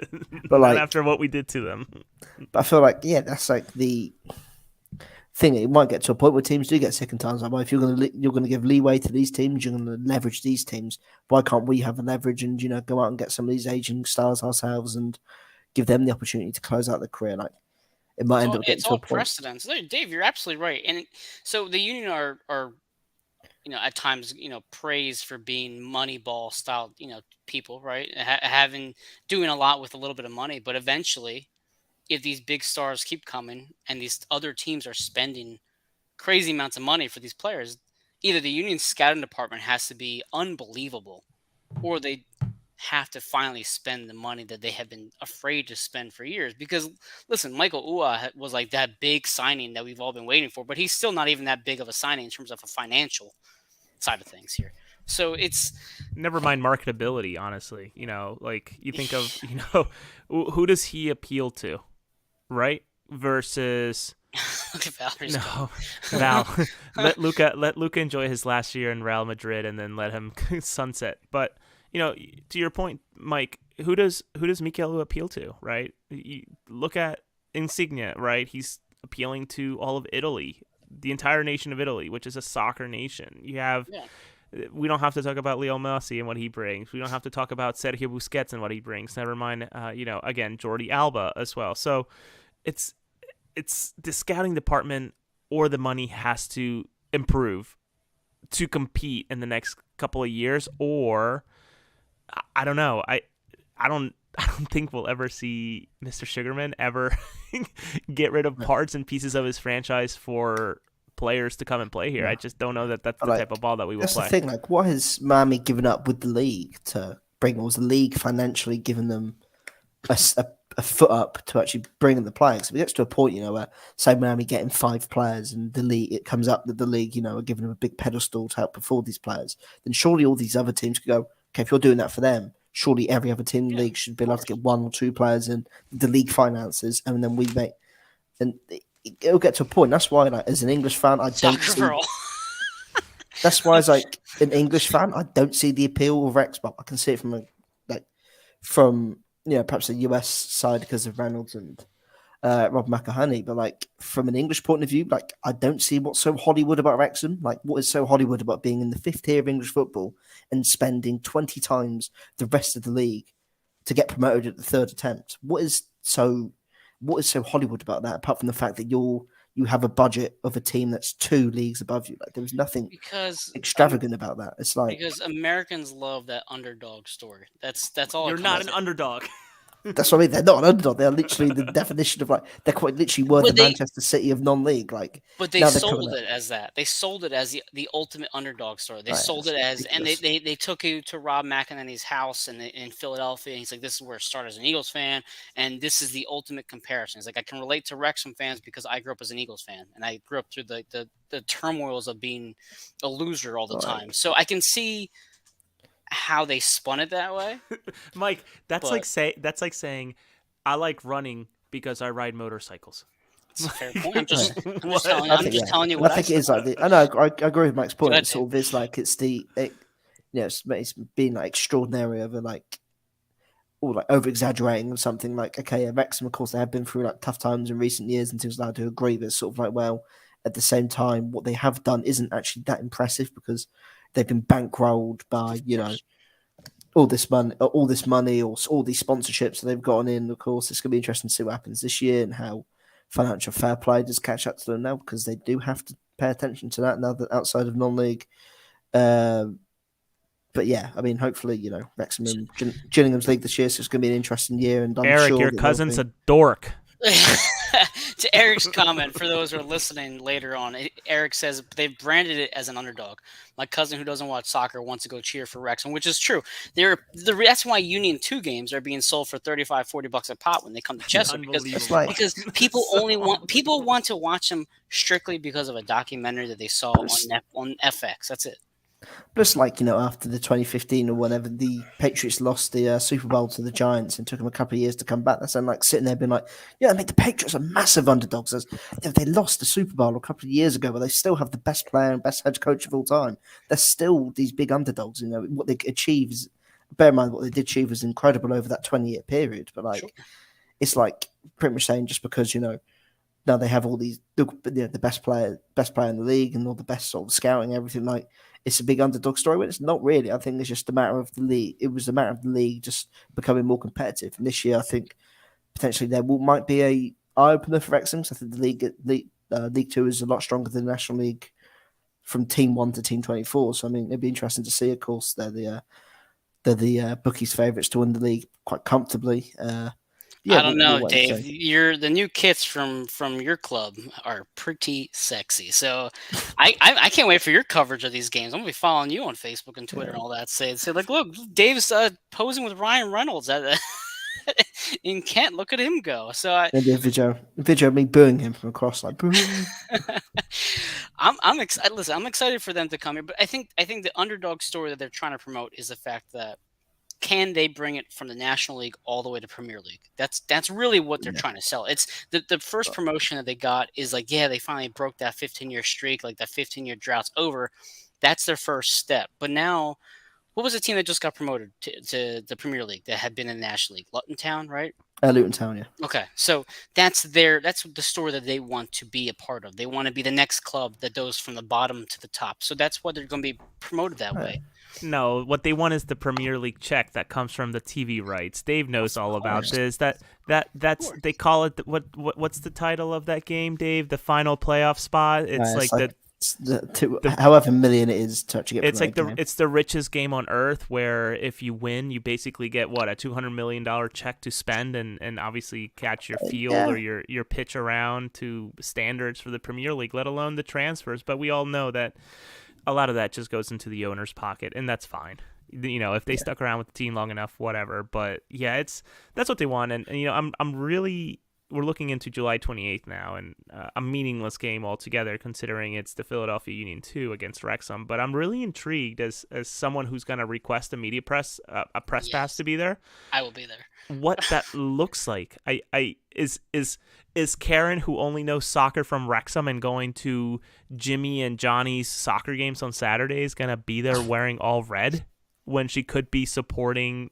But not after what we did to them. But I feel that's the thing. It might get to a point where teams do get sick and tired. If you're going to give leeway to these teams, you're going to leverage these teams. Why can't we have a leverage and go out and get some of these aging stars ourselves and give them the opportunity to close out their career? It might end up getting to a point. It's all precedence. Dave, you're absolutely right. And so the union are at times, praised for being Moneyball style, people, right? Doing a lot with a little bit of money. But eventually, if these big stars keep coming and these other teams are spending crazy amounts of money for these players, either the union scouting department has to be unbelievable, or they have to finally spend the money that they have been afraid to spend for years. Because listen, Michael Ua was that big signing that we've all been waiting for, but he's still not even that big of a signing in terms of a financial side of things here. So it's never mind marketability, honestly. You think of, who does he appeal to, right? Versus Val. let Luka enjoy his last year in Real Madrid and then let him sunset. But to your point, Mike, who does Mikel appeal to, right? You look at Insigne, right? He's appealing to all of Italy, the entire nation of Italy, which is a soccer nation. You have, we don't have to talk about Leo Messi and what he brings. We don't have to talk about Sergio Busquets and what he brings. Never mind, again, Jordi Alba as well. So it's the scouting department or the money has to improve to compete in the next couple of years, or I don't know. I don't think we'll ever see Mr. Sugarman ever get rid of parts and pieces of his franchise for players to come and play here. I just don't know that that's the type of ball that we will play. That's the thing. What has Miami given up with the league to bring? Was the league financially giving them a a foot up to actually bring in the players. If it gets to a point, where say Miami getting 5 players and the league, it comes up that the league, are giving them a big pedestal to help afford these players, then surely all these other teams could go, okay, if you're doing that for them, surely every other team in the league should be able to get 1 or 2 players in the league finances, and then we make, and it'll get to a point. That's why, like, as an English fan, I don't Soccer see. for all. That's why, as like an English fan, I don't see the appeal of Rex, but I can see it from perhaps the US side because of Reynolds and Rob McElhenney, but like from an English point of view, like I don't see what's so Hollywood about Wrexham. Like, what is so Hollywood about being in the 5th tier of English football and spending 20 times the rest of the league to get promoted at the 3rd attempt? What is so Hollywood about that? Apart from the fact that you have a budget of a team that's 2 leagues above you. Like, there was nothing extravagant about that. It's like, because Americans love that underdog story. That's all. You're not an underdog. That's what I mean. They're not an underdog. They're literally the definition of, like, they're quite literally were the Manchester City of non-league. Like, but they sold it as that. They sold it as the ultimate underdog story. They sold it as, ridiculous. And they took you to Rob McElhenney's house in Philadelphia. And he's like, this is where I started as an Eagles fan, and this is the ultimate comparison. He's like, I can relate to Wrexham fans because I grew up as an Eagles fan, and I grew up through the turmoils of being a loser all the time. So I can see how they spun it that way. Mike, that's like saying I like running because I ride motorcycles. That's a fair point. I'm just telling you what I think it is. Like, I know, I agree with Mike's point. It's sort of, it's like it's been like extraordinary over like, or like over exaggerating or something. Like, okay, Wrexham, of course, they have been through like tough times in recent years, and things like that. I do agree, but it's sort of like, well, at the same time, what they have done isn't actually that impressive because they've been bankrolled by all this money, or all these sponsorships that they've gotten in. Of course, it's going to be interesting to see what happens this year and how financial fair play does catch up to them now, because they do have to pay attention to that now that outside of non-league. But yeah, I mean, hopefully, Wrexham and Gillingham's league this year, so it's going to be an interesting year. And I'm Eric, sure your cousin's a dork. To Eric's comment, for those who are listening later on, Eric says they've branded it as an underdog. My cousin who doesn't watch soccer wants to go cheer for Wrexham, which is true. That's why Union 2 games are being sold for $35-$40 a pop when they come to Chester, because people want to watch them strictly because of a documentary that they saw on FX. That's it. Plus, like, after the 2015 or whatever, the Patriots lost the Super Bowl to the Giants and took them a couple of years to come back. That's like sitting there being like, yeah, I mean, the Patriots are massive underdogs. They lost the Super Bowl a couple of years ago, but they still have the best player and best head coach of all time. They're still these big underdogs. What they achieve is, bear in mind, what they did achieve was incredible over that 20-year period. But like, It's like pretty much saying just because, now they have all these the best player in the league and all the best sort of scouting, everything, like, it's a big underdog story, but it's not really. I think it's just a matter of the league. It was a matter of the league just becoming more competitive. And this year, I think potentially might be a eye opener for Wrexham. So I think the League 2 is a lot stronger than the National League from Team 1 to Team 24. So I mean, it'd be interesting to see. Of course, they're the bookies' favourites to win the league quite comfortably. I don't know, Dave. The new kits from your club are pretty sexy. So I can't wait for your coverage of these games. I'm gonna be following you on Facebook and Twitter and all that. Say like, look, Dave's posing with Ryan Reynolds in Kent. Look at him go. So maybe a video of me booing him from across, like, boo. I'm excited. Listen, I'm excited for them to come here, but I think the underdog story that they're trying to promote is the fact that, can they bring it from the National League all the way to Premier League? That's really what they're trying to sell. It's the first promotion that they got is like, yeah, they finally broke that 15-year streak, like that 15-year drought's over. That's their first step. But now, what was the team that just got promoted to the Premier League that had been in the National League? Luton Town, right? Luton Town, yeah. Okay, so that's the story that they want to be a part of. They want to be the next club that goes from the bottom to the top. So that's why they're going to be promoted that way. No, what they want is the Premier League check that comes from the TV rights. Dave knows all about this. That's they call it what's the title of that game, Dave? The final playoff spot. It's however million it is to actually get. It's like it's the richest game on earth, where if you win, you basically get a $200 million check to spend and obviously catch your field or your pitch around to standards for the Premier League, let alone the transfers. But we all know that a lot of that just goes into the owner's pocket, and that's fine. If they stuck around with the team long enough, whatever. But yeah, that's what they want. And I'm really we're looking into July 28th now, and a meaningless game altogether, considering it's the Philadelphia Union 2 against Wrexham. But I'm really intrigued as someone who's going to request a media press a press pass to be there. I will be there. What that looks like. Is Karen, who only knows soccer from Wrexham and going to Jimmy and Johnny's soccer games on Saturdays, going to be there wearing all red when she could be supporting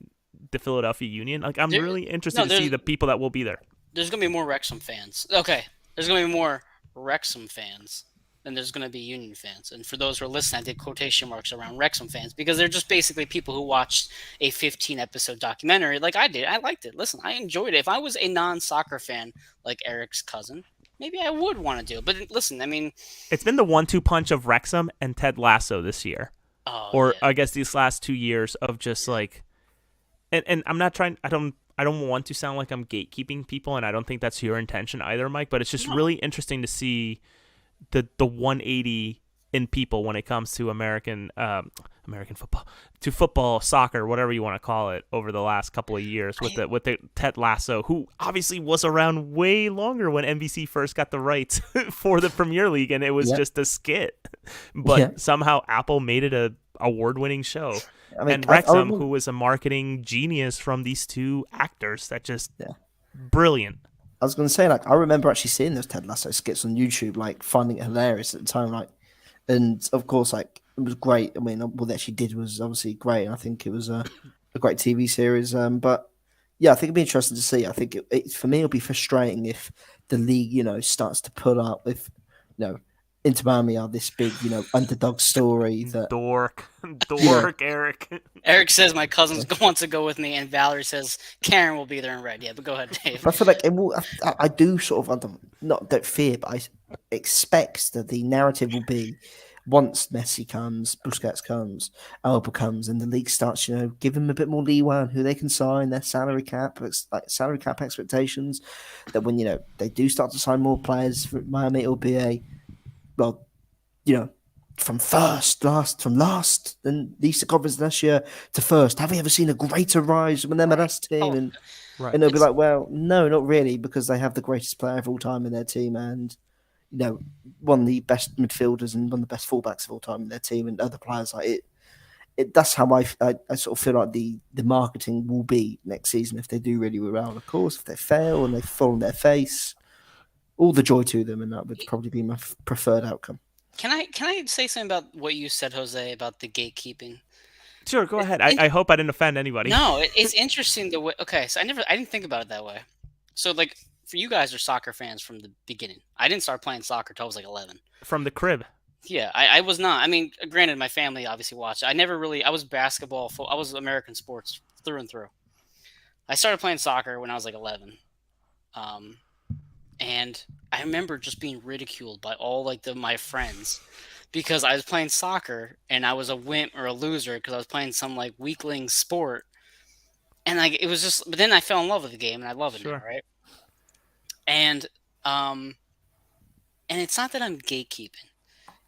the Philadelphia Union? Like, I'm really interested to see the people that will be there. There's going to be more Wrexham fans. Okay, there's going to be more Wrexham fans than there's going to be Union fans. And for those who are listening, I did quotation marks around Wrexham fans because they're just basically people who watched a 15-episode documentary like I did. I liked it. Listen, I enjoyed it. If I was a non-soccer fan like Eric's cousin, maybe I would want to do it. But listen, I mean... It's been the 1-2 punch of Wrexham and Ted Lasso this year. I guess these last 2 years of just like... And I'm not trying... I don't want to sound like I'm gatekeeping people, and I don't think that's your intention either, Mike, but it's just really interesting to see the 180 in people when it comes to American football, to football, soccer, whatever you want to call it, over the last couple of years with the Ted Lasso, who obviously was around way longer when NBC first got the rights for the Premier League, and it was just a skit, but somehow Apple made it a award-winning show. I mean, and Wrexham, who was a marketing genius from these two actors, that just brilliant. I was going to say, like, I remember actually seeing those Ted Lasso skits on YouTube, like, finding it hilarious at the time, like, and of course, like, it was great. I mean, what they actually did was obviously great, and I think it was a great TV series. But yeah, I think it'd be interesting to see. I think for me, it'll be frustrating if the league, starts to pull up if, Inter Miami are this big, underdog story. That dork, Eric. Eric says my cousin wants to go with me, and Valerie says Karen will be there in red. Yeah, but go ahead, Dave. But I feel like it will. I do sort of don't fear, but I expect that the narrative will be once Messi comes, Busquets comes, Alba comes, and the league starts, give them a bit more leeway on who they can sign, their salary cap expectations. That when they do start to sign more players for Miami, it'll be from last and the Eastern Conference last year to first. Have we ever seen a greater rise from an MLS team? And they'll be like, well, no, not really, because they have the greatest player of all time in their team, and one of the best midfielders and one of the best fullbacks of all time in their team, and other players like it. That's how I sort of feel like the marketing will be next season if they do really well. Of course, if they fail and they fall on their face, all the joy to them, and that would probably be my preferred outcome. Can I say something about what you said, Jose, about the gatekeeping? Sure, go ahead. I hope I didn't offend anybody. No, it's interesting the way. Okay, so I didn't think about it that way. So like for you guys are soccer fans from the beginning. I didn't start playing soccer till I was like 11. From the crib. Yeah, I was not. I mean, granted, my family obviously watched. I was basketball. I was American sports through and through. I started playing soccer when I was like 11. And I remember just being ridiculed by all my friends because I was playing soccer and I was a wimp or a loser because I was playing some like weakling sport. And it was just, but then I fell in love with the game and I love it now, right? And it's not that I'm gatekeeping.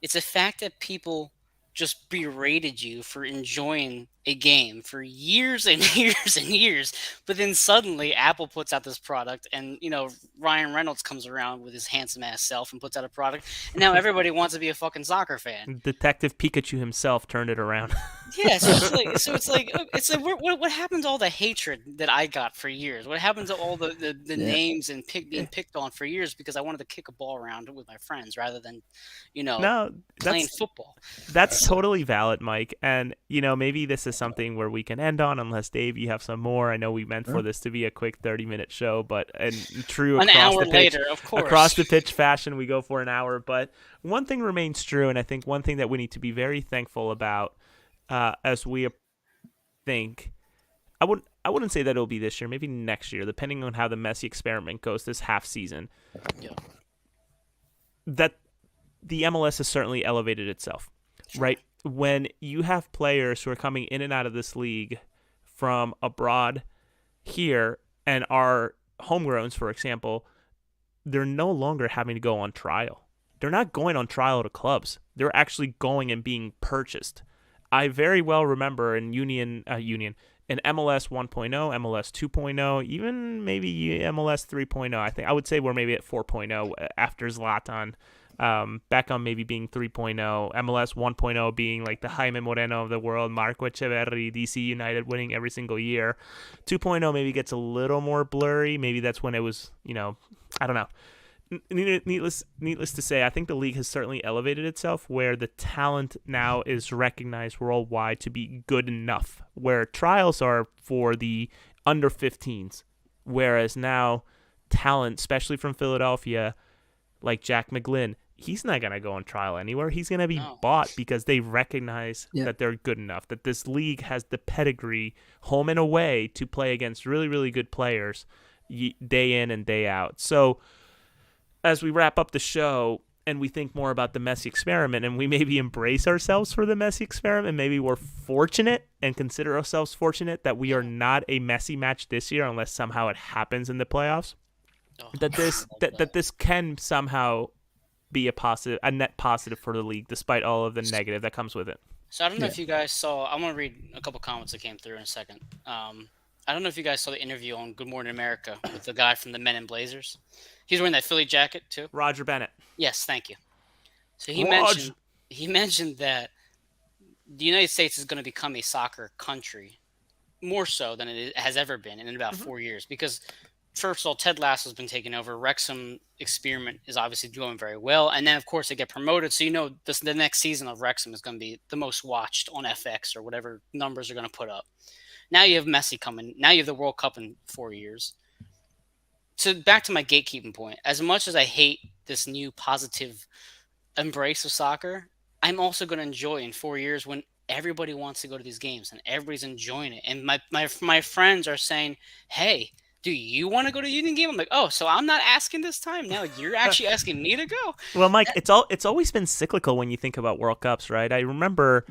It's a fact that people just berated you for enjoying a game for years and years and years. But then suddenly Apple puts out this product and, Ryan Reynolds comes around with his handsome ass self and puts out a product. And now everybody wants to be a fucking soccer fan. Detective Pikachu himself turned it around. Yeah. So it's like what happened to all the hatred that I got for years? What happened to all the names and being picked on for years because I wanted to kick a ball around with my friends rather than, playing football. That's totally valid, Mike. And, maybe this is something where we can end on, unless Dave, you have some more. I know we meant for this to be a quick 30-minute show, but true an hour later, of course. Across the pitch fashion, we go for an hour. But one thing remains true, and I think one thing that we need to be very thankful about as we think, I wouldn't say that it'll be this year, maybe next year, depending on how the Messi experiment goes this half season. Yeah. That the MLS has certainly elevated itself, right? When you have players who are coming in and out of this league from abroad here and are homegrowns, for example, they're no longer having to go on trial. They're not going on trial to clubs. They're actually going and being purchased. I very well remember in in MLS 1.0, MLS 2.0, even maybe MLS 3.0. I think I would say we're maybe at 4.0 after Zlatan. Beckham maybe being 3.0, MLS 1.0 being like the Jaime Moreno of the world, Marco Echeverri, DC United winning every single year. 2.0 maybe gets a little more blurry. Maybe that's when it was, I don't know. Needless to say, I think the league has certainly elevated itself where the talent now is recognized worldwide to be good enough, where trials are for the under 15s, whereas now talent, especially from Philadelphia, like Jack McGlynn, he's not going to go on trial anywhere. He's going to be bought because they recognize that they're good enough, that this league has the pedigree home and away to play against really, really good players day in and day out. So as we wrap up the show and we think more about the Messi experiment and we maybe embrace ourselves for the Messi experiment, maybe we're fortunate and consider ourselves fortunate that we are not a Messi match this year unless somehow it happens in the playoffs. That this can somehow be a net positive for the league, despite all of the negative that comes with it. So I don't know if you guys saw. I'm gonna read a couple comments that came through in a second. I don't know if you guys saw the interview on Good Morning America with the guy from the Men in Blazers. He's wearing that Philly jacket too. Roger Bennett. Yes, thank you. So he mentioned that the United States is going to become a soccer country more so than it has ever been in about 4 years because. First of all, Ted Lasso's been taking over. Wrexham experiment is obviously doing very well. And then, of course, they get promoted. So, the next season of Wrexham is going to be the most watched on FX or whatever numbers are going to put up. Now you have Messi coming. Now you have the World Cup in 4 years. So back to my gatekeeping point. As much as I hate this new positive embrace of soccer, I'm also going to enjoy in 4 years when everybody wants to go to these games and everybody's enjoying it. And my friends are saying, hey, do you want to go to a Union game? I'm like, oh, so I'm not asking this time. Now you're actually asking me to go. Well, Mike, it's always been cyclical when you think about World Cups, right? I remember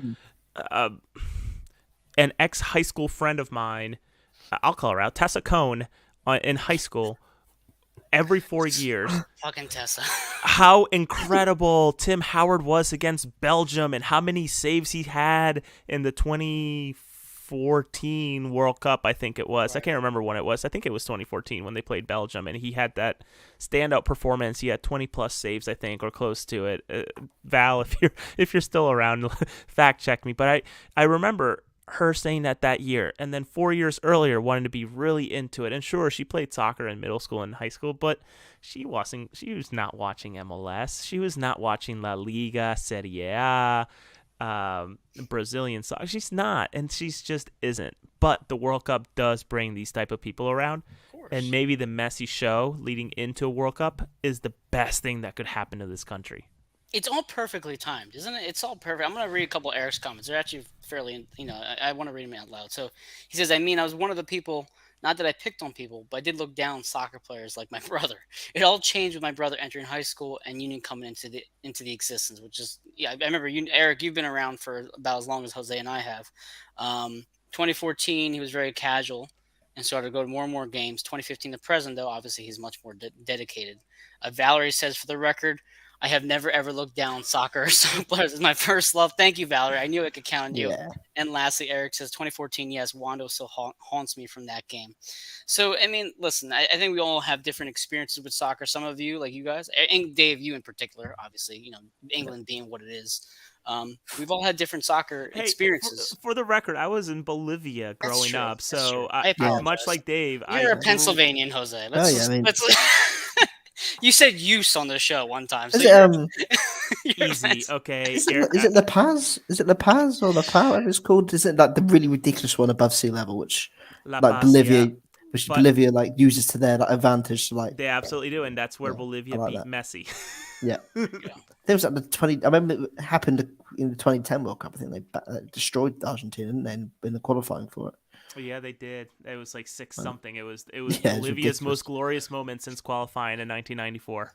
an ex-high school friend of mine, I'll call her out, Tessa Cohn, in high school, every 4 years. Fucking Tessa. How incredible Tim Howard was against Belgium and how many saves he had in the 2014 World Cup, I think it was. Right. I can't remember when it was. I think it was 2014 when they played Belgium, and he had that standout performance. He had 20 plus saves, I think, or close to it. Val, if you're still around, fact check me. But I remember her saying that year, and then 4 years earlier wanting to be really into it. And sure, she played soccer in middle school and high school, but she was not watching MLS. She was not watching La Liga, Serie A, Brazilian soccer. She's not, and she's just isn't. But the World Cup does bring these type of people around, and maybe the Messi show leading into a World Cup is the best thing that could happen to this country. It's all perfectly timed, isn't it? It's all perfect. I'm going to read a couple of Eric's comments. They're actually fairly, I want to read them out loud. So he says, I was one of the people, not that I picked on people, but I did look down on soccer players like my brother. It all changed with my brother entering high school and Union coming into the existence, which is, I remember you, Eric, you've been around for about as long as Jose and I have. 2014, he was very casual and started to go to more and more games. 2015 to present, though, obviously he's much more dedicated. Valerie says, for the record, I have never, ever looked down soccer or soccer players as my first love. Thank you, Valerie. I knew I could count on you. Yeah. And lastly, Eric says, 2014, yes, Wando still haunts me from that game. So, listen, I think we all have different experiences with soccer. Some of you, like you guys, and Dave, you in particular, obviously, England being what it is. We've all had different soccer experiences. For the record, I was in Bolivia growing up. So, I much like Dave. You're a Pennsylvanian, Jose. You said use on the show one time. So easy, okay. Is it La Paz? Is it La Paz or La Paz? Whatever it's called. Is it like the really ridiculous one above sea level, which Bolivia, Bolivia uses to their advantage? They absolutely do, and that's where Bolivia beat Messi. Yeah. There was the 20. I remember it happened in the 2010 World Cup. I think they destroyed Argentina, didn't they, in the qualifying for it. Yeah, they did. It was like 6-something. It was Bolivia's most glorious moment since qualifying in 1994.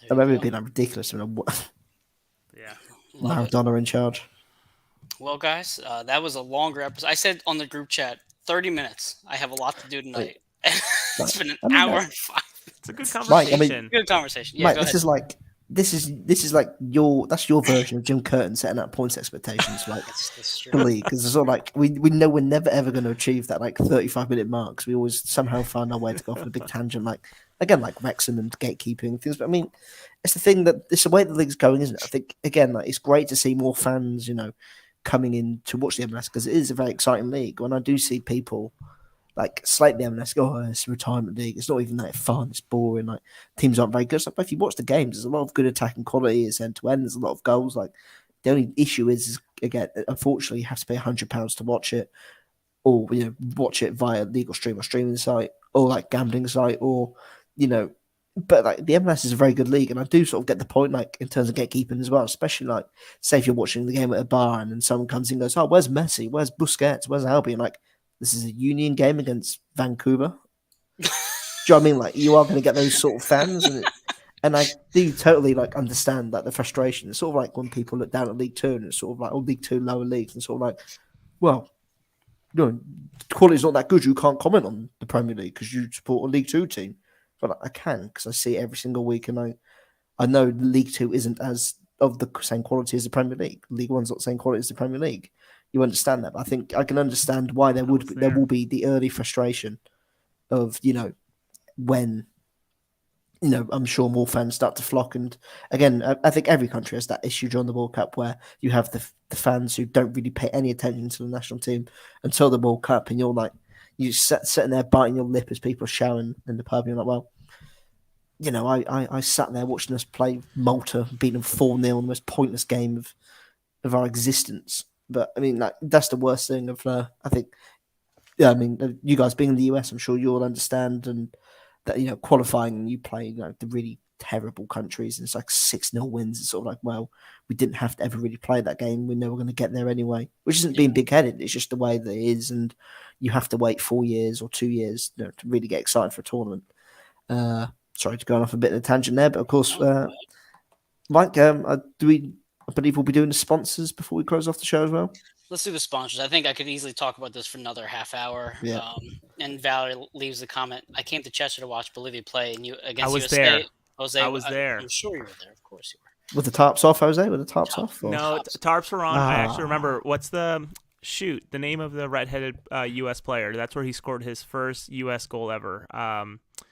I remember it being ridiculous. Yeah, Maradona in charge. Well, guys, that was a longer episode. I said on the group chat, 30 minutes. I have a lot to do tonight. It's been an hour and 5. It's a good conversation. Mike, good conversation. Yeah, Mike, go this ahead. is like this is like that's your version of Jim Curtin setting up points expectations like That's the true. league, because it's sort of like we know we're never ever going to achieve that like 35-minute marks. We always somehow find our way to go off on a big tangent, like again like Wrexham and gatekeeping and things. But I mean, it's the thing that it's the way the league's going, isn't it? I think again like it's great to see more fans, coming in to watch the MLS because it is a very exciting league. When I do see people like slate the MLS, go, oh, it's a retirement league. It's not even that fun. It's boring. Like teams aren't very good. So, but if you watch the games, there's a lot of good attacking quality. It's end to end. There's a lot of goals. Like the only issue is again, unfortunately, you have to pay £100 to watch it, or watch it via legal stream or streaming site, or like gambling site, or you know. But like the MLS is a very good league, and I do sort of get the point, like in terms of gatekeeping as well. Especially like, say if you're watching the game at a bar and then someone comes in and goes, "Oh, where's Messi? Where's Busquets? Where's Albion?" Like, this is a union game against Vancouver. Do you know what I mean? Like, you are going to get those sort of fans, and I do totally like understand like the frustration. It's sort of like when people look down at League Two and it's sort of like, oh, League Two lower leagues, and sort of like, well, the quality's not that good. You can't comment on the Premier League because you support a League Two team. But I can because I see it every single week, and I know League Two isn't as of the same quality as the Premier League. League One's not the same quality as the Premier League. You understand that, but I think I can understand why there will be the early frustration of when I'm sure more fans start to flock. And again, I think every country has that issue during the World Cup where you have the fans who don't really pay any attention to the national team until the World Cup, and you're like, you sitting there biting your lip as people are shouting in the pub. And you're like, well, I sat there watching us play Malta, beat them 4-0 in the most pointless game of our existence. But I mean, like, that's the worst thing of I think. Yeah, I mean, you guys being in the US, I'm sure you'll understand, and that qualifying and you play the really terrible countries, and it's like 6-0 wins. It's sort of like, well, we didn't have to ever really play that game. We know we're going to get there anyway, which isn't being big headed. It's just the way that it is, and you have to wait 4 years or 2 years to really get excited for a tournament. Sorry to go off a bit of a tangent there, but of course, Mike, I believe we'll be doing the sponsors before we close off the show as well. Let's do the sponsors. I think I could easily talk about this for another half hour. Yeah. And Valerie leaves the comment. I came to Chester to watch Bolivia play, and you against I was USA. there. Jose, I was there. I'm sure you were there. Of course you were. With the tarps off, Jose? With the tarps off? Or? No, tarps were on. I actually remember. What's the name of the redheaded U.S. player? That's where he scored his first U.S. goal ever.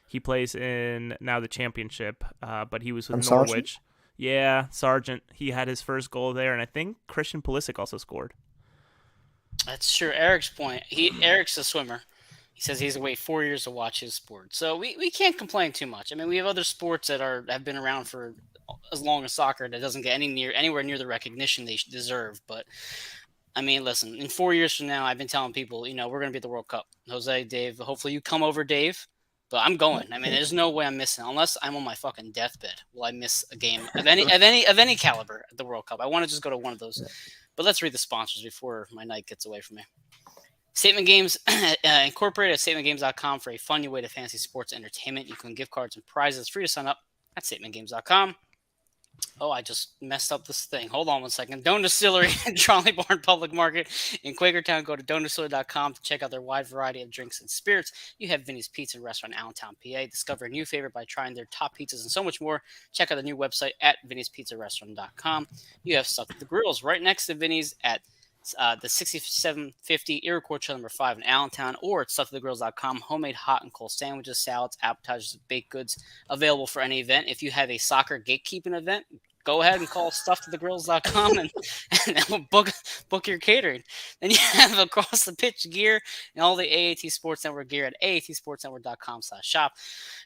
He plays in now the championship, but he was with Norwich. Sargent? Yeah, Sargent. He had his first goal there, and I think Christian Pulisic also scored. That's true. Eric's point. Eric's a swimmer. He says he has to wait 4 years to watch his sport. So we can't complain too much. I mean, we have other sports that have been around for as long as soccer that doesn't get anywhere near the recognition they deserve. But I mean, listen, in 4 years from now, I've been telling people, we're going to be at the World Cup. Jose, Dave, hopefully you come over, Dave. But I'm going. I mean, there's no way I'm missing unless I'm on my fucking deathbed. Will I miss a game of any caliber at the World Cup? I want to just go to one of those. But let's read the sponsors before my night gets away from me. Statement Games Incorporated at statementgames.com for a fun new way to fantasy sports entertainment. You can gift cards and prizes. Free to sign up at statementgames.com. Oh, I just messed up this thing. Hold on one second. Doan Distillery and Trolley Barn Public Market in Quakertown. Go to doandistillery.com to check out their wide variety of drinks and spirits. You have Vinny's Pizza Restaurant in Allentown, PA. Discover a new favorite by trying their top pizzas and so much more. Check out the new website at vinnyspizzarestaurant.com. You have Stuff at the Grills right next to Vinny's at the 6750 Iroquois Trail number 5 in Allentown, or at stuffthegrills.com. Homemade hot and cold sandwiches, salads, appetizers, baked goods available for any event. If you have a soccer gatekeeping event, go ahead and call stufftothegrills.com and we'll book your catering. Then you have across the pitch gear and all the AAT Sports Network gear at aatsportsnetwork.com/shop.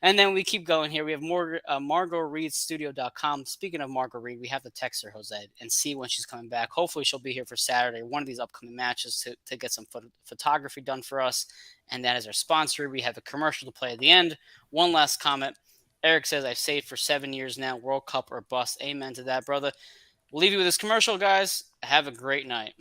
And then we keep going here. We have more MargotReedStudio.com. Speaking of Margot Reed, we have to text her, Jose, and see when she's coming back. Hopefully she'll be here for Saturday, one of these upcoming matches, to get some photography done for us. And that is our sponsor. We have a commercial to play at the end. One last comment. Eric says, I've saved for 7 years now, World Cup or bust. Amen to that, brother. We'll leave you with this commercial, guys. Have a great night.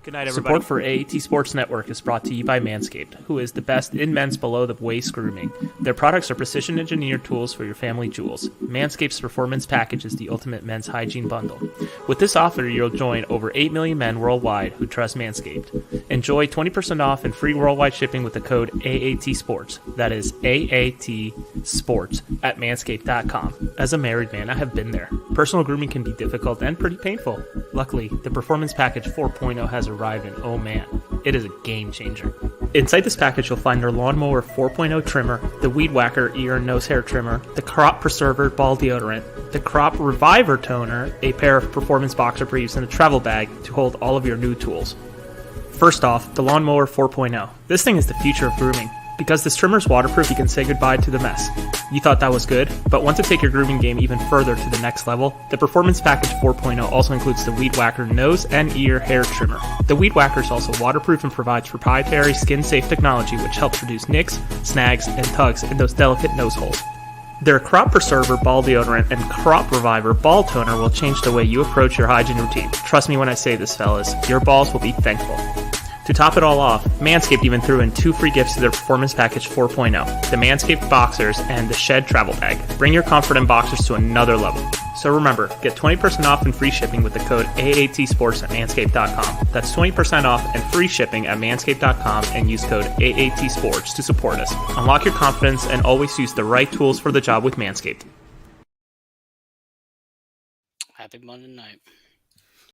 Good night, everybody. Support for AAT Sports Network is brought to you by Manscaped, who is the best in men's below-the-waist grooming. Their products are precision-engineered tools for your family jewels. Manscaped's Performance Package is the ultimate men's hygiene bundle. With this offer, you'll join over 8 million men worldwide who trust Manscaped. Enjoy 20% off and free worldwide shipping with the code AAT Sports. That is AAT Sports at manscaped.com. As a married man, I have been there. Personal grooming can be difficult and pretty painful. Luckily, the Performance Package 4.0 has arrived, and oh man, it is a game changer. Inside this package, you'll find their Lawnmower 4.0 trimmer, the Weed Whacker ear and nose hair trimmer, the Crop Preserver ball deodorant, the Crop Reviver toner, a pair of performance boxer briefs, and a travel bag to hold all of your new tools. First off, the Lawnmower 4.0. This thing is the future of grooming. Because this trimmer is waterproof, you can say goodbye to the mess. You thought that was good, but want to take your grooming game even further to the next level? The Performance Package 4.0 also includes the Weed Whacker nose and ear hair trimmer. The Weed Whacker is also waterproof and provides proprietary skin-safe technology which helps reduce nicks, snags, and tugs in those delicate nose holes. Their Crop Preserver ball deodorant and Crop Reviver ball toner will change the way you approach your hygiene routine. Trust me when I say this, fellas, your balls will be thankful. To top it all off, Manscaped even threw in 2 free gifts to their Performance Package 4.0, the Manscaped Boxers and the Shed Travel Bag. Bring your comfort in boxers to another level. So remember, get 20% off and free shipping with the code AAT Sports at manscaped.com. That's 20% off and free shipping at manscaped.com and use code AAT Sports to support us. Unlock your confidence and always use the right tools for the job with Manscaped. Happy Monday night.